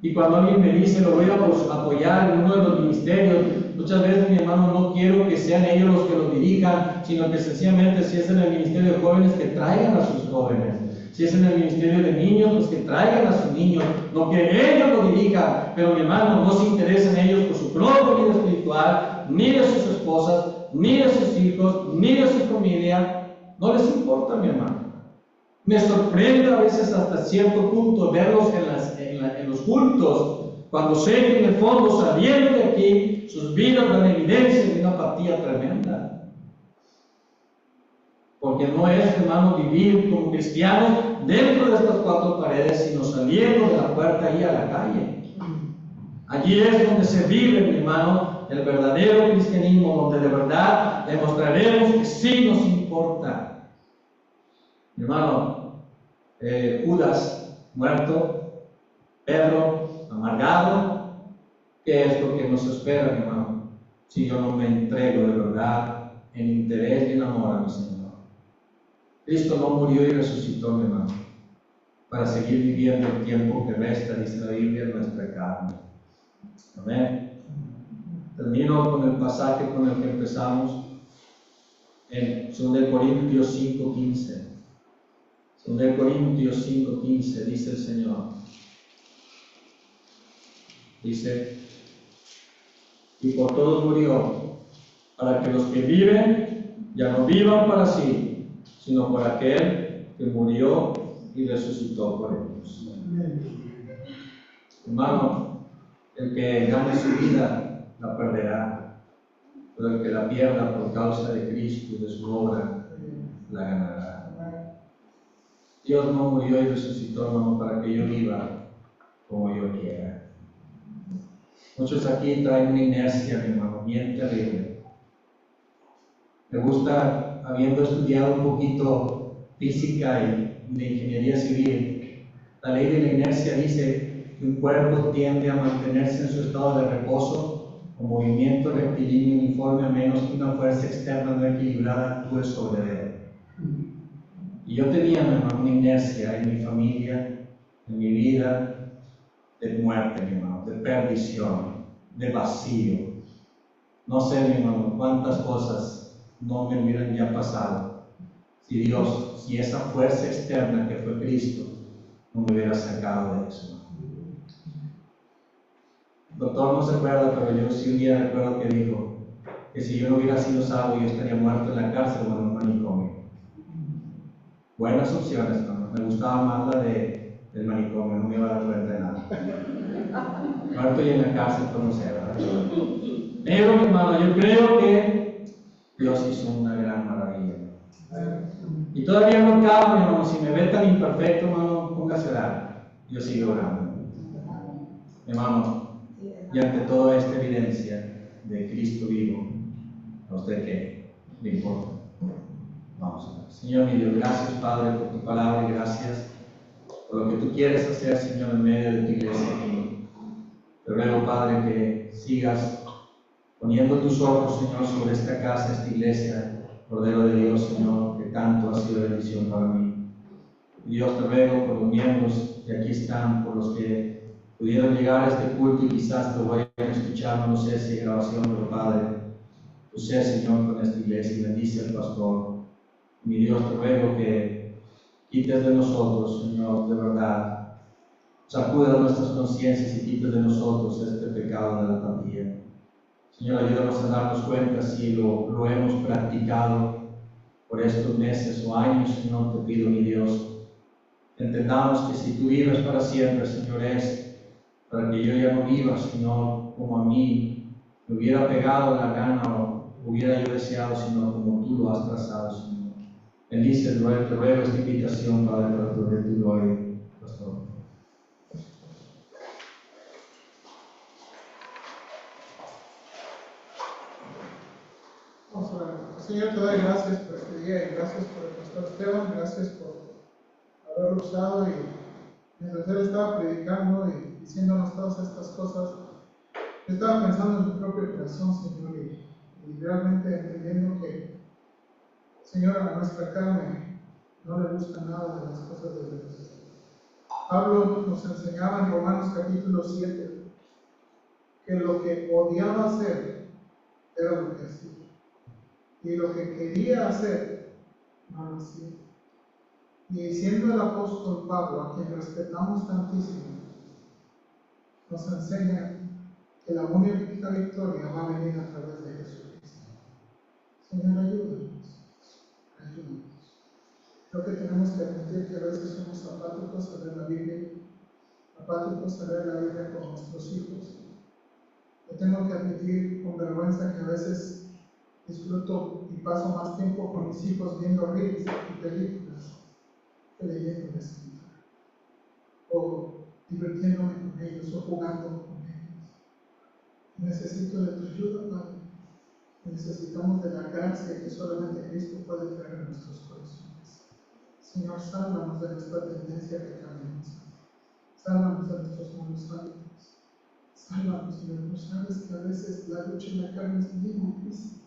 Y cuando alguien me dice, lo voy a apoyar en uno de los ministerios, muchas veces, mi hermano, no quiero que sean ellos los que lo dirijan, sino que sencillamente si es en el ministerio de jóvenes, que traigan a sus jóvenes. Si es en el ministerio de niños, pues que traigan a sus niños, no que ellos lo dirijan, pero mi hermano, no se interesen ellos por su propia vida espiritual, ni de sus esposas, ni de sus hijos, ni de su familia, no les importa, mi hermano. Me sorprende a veces hasta cierto punto verlos en los cultos, cuando sé que en el fondo, saliendo de aquí, sus vidas dan evidencia de una apatía tremenda. Porque no es, hermano, vivir como cristianos dentro de estas cuatro paredes, sino saliendo de la puerta y a la calle. Allí es donde se vive, mi hermano, el verdadero cristianismo, donde de verdad demostraremos que sí nos importa. Mi hermano, Judas muerto, Pedro amargado. ¿Qué es lo que nos espera, mi hermano? Si yo no me entrego de verdad en interés y en amor a mi Señor. Cristo no murió y resucitó, mi hermano, para seguir viviendo el tiempo que resta, dice la Biblia, en nuestra carne. Amén. Termino con el pasaje con el que empezamos en 2 Corintios 5:15. 2 Corintios 5:15 dice el Señor. Dice, y por todos murió, para que los que viven ya no vivan para sí, sino por aquel que murió y resucitó por ellos. Hermano, el que gane su vida la perderá, pero el que la pierda por causa de Cristo y de su obra la ganará. Dios no murió y resucitó, hermano, para que yo viva como yo quiera. Muchos aquí traen una inercia, mi hermano, bien terrible. Me gusta, habiendo estudiado un poquito física y de ingeniería civil, la ley de la inercia dice que un cuerpo tiende a mantenerse en su estado de reposo o movimiento rectilíneo uniforme a menos que una fuerza externa no equilibrada actúe sobre él. Y yo tenía, mi hermano, una inercia en mi familia, en mi vida, de muerte, mi hermano, de perdición, de vacío. No sé, mi hermano, cuántas cosas no me hubieran ya pasado si Dios, si esa fuerza externa que fue Cristo, no me hubiera sacado de eso. El doctor no se acuerda, pero yo sí un día recuerdo que dijo que si yo no hubiera sido salvo, yo estaría muerto en la cárcel o en un manicomio. Buenas opciones, ¿no? Me gustaba más la del manicomio, no me iba a dar cuenta de nada. Muerto y en la cárcel, pues no sé, ¿verdad? Pero, mi hermano, yo creo que Dios hizo una gran maravilla. Y todavía no acabo, mi hermano, si me ve tan imperfecto, hermano, póngase a orar. Yo sigo orando. Mi hermano, y ante toda esta evidencia de Cristo vivo, ¿a usted qué le importa? Vamos a ver. Señor mi Dios, gracias, Padre, por tu palabra y gracias por lo que tú quieres hacer, Señor, en medio de tu iglesia. Te ruego, Padre, que sigas poniendo tus ojos, Señor, sobre esta casa, esta iglesia, Cordero de Dios, Señor, que tanto ha sido bendición para mí. Y Dios, te ruego por los miembros que aquí están, por los que pudieron llegar a este culto y quizás te vayan a escuchar, no sé si grabación, pero Padre, tú seas, Señor, con esta iglesia y bendice al pastor. Mi Dios, te ruego que quites de nosotros, Señor, de verdad, sacuda nuestras conciencias y quites de nosotros este pecado de la apatía. Señor, ayúdanos a darnos cuenta si lo hemos practicado por estos meses o años, Señor, te pido, mi Dios. Entendamos que si tú vives para siempre, Señor, es para que yo ya no viva, sino como a mí me hubiera pegado la gana o hubiera yo deseado, sino como tú lo has trazado, Señor. Bendice, te ruego esta invitación, Padre, para tu gloria, pastor. Vamos a orar. Señor, te doy gracias por este día y gracias por el pastor Esteban, gracias por haberlo usado y mientras él estaba predicando y diciéndonos todas estas cosas, yo estaba pensando en mi propio corazón, Señor, y realmente entendiendo que, Señor, a nuestra carne no le gusta nada de las cosas de Dios. Pablo nos enseñaba en Romanos capítulo 7 que lo que odiaba hacer era lo que hacía. Y lo que quería hacer, no lo hacía. Y siendo el apóstol Pablo, a quien respetamos tantísimo, nos enseña que la única victoria va a venir a través de Jesucristo. Señor, ayúdanos. Creo que tenemos que admitir que a veces somos apáticos a leer la Biblia, apáticos a leer la Biblia con nuestros hijos. Yo tengo que admitir con vergüenza que a veces disfruto y paso más tiempo con mis hijos viendo reels y películas que leyendo la Escritura, o divirtiéndome con ellos, o jugando con ellos. Necesito de tu ayuda, Padre. Necesitamos de la gracia que solamente Cristo puede traer a nuestros corazones. Señor, sálvanos de nuestra tendencia pecaminosa. Sálvanos de nuestros malos hábitos. Sálvanos, Señor. Tú sabes que a veces la lucha en la carne es bien difícil.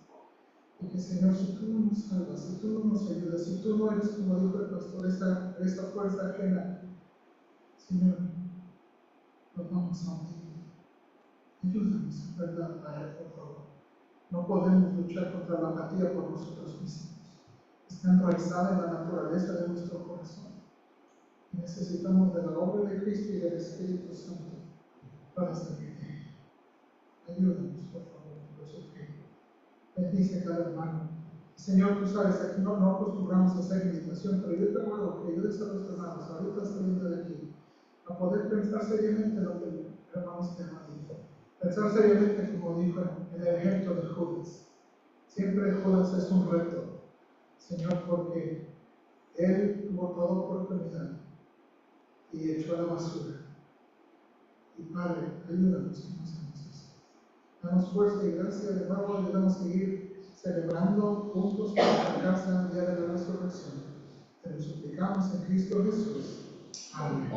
Y que, Señor, si tú no nos salvas, si tú no nos ayudas, si tú no eres, como dijo el pastor, esa fuerza ajena, Señor, nos vamos a hundir. Ayúdanos, en verdad, Padre, por favor. No podemos luchar contra la apatía por nosotros mismos. Está enraizada en la naturaleza de nuestro corazón. Y necesitamos de la obra de Cristo y del Espíritu Santo para salir de ella. Ayúdanos, por favor, por eso que bendice a cada hermano. Señor, tú sabes, aquí no acostumbramos a hacer invitación, pero yo te ruego que ayudes a los hermanos, ahorita saliendo de aquí, a poder pensar seriamente lo que el hermano Esteban dijo. Pensar seriamente, como dijo en el ejemplo de Judas. Siempre Judas es un reto, Señor, porque él tuvo toda oportunidad y echó a la basura. Y Padre, ayúdanos que no hacemos eso. Danos fuerza y gracia de nuevo, ayúdanos a seguir celebrando juntos en nuestra casa el día de la resurrección. Te lo suplicamos en Cristo Jesús. Amén.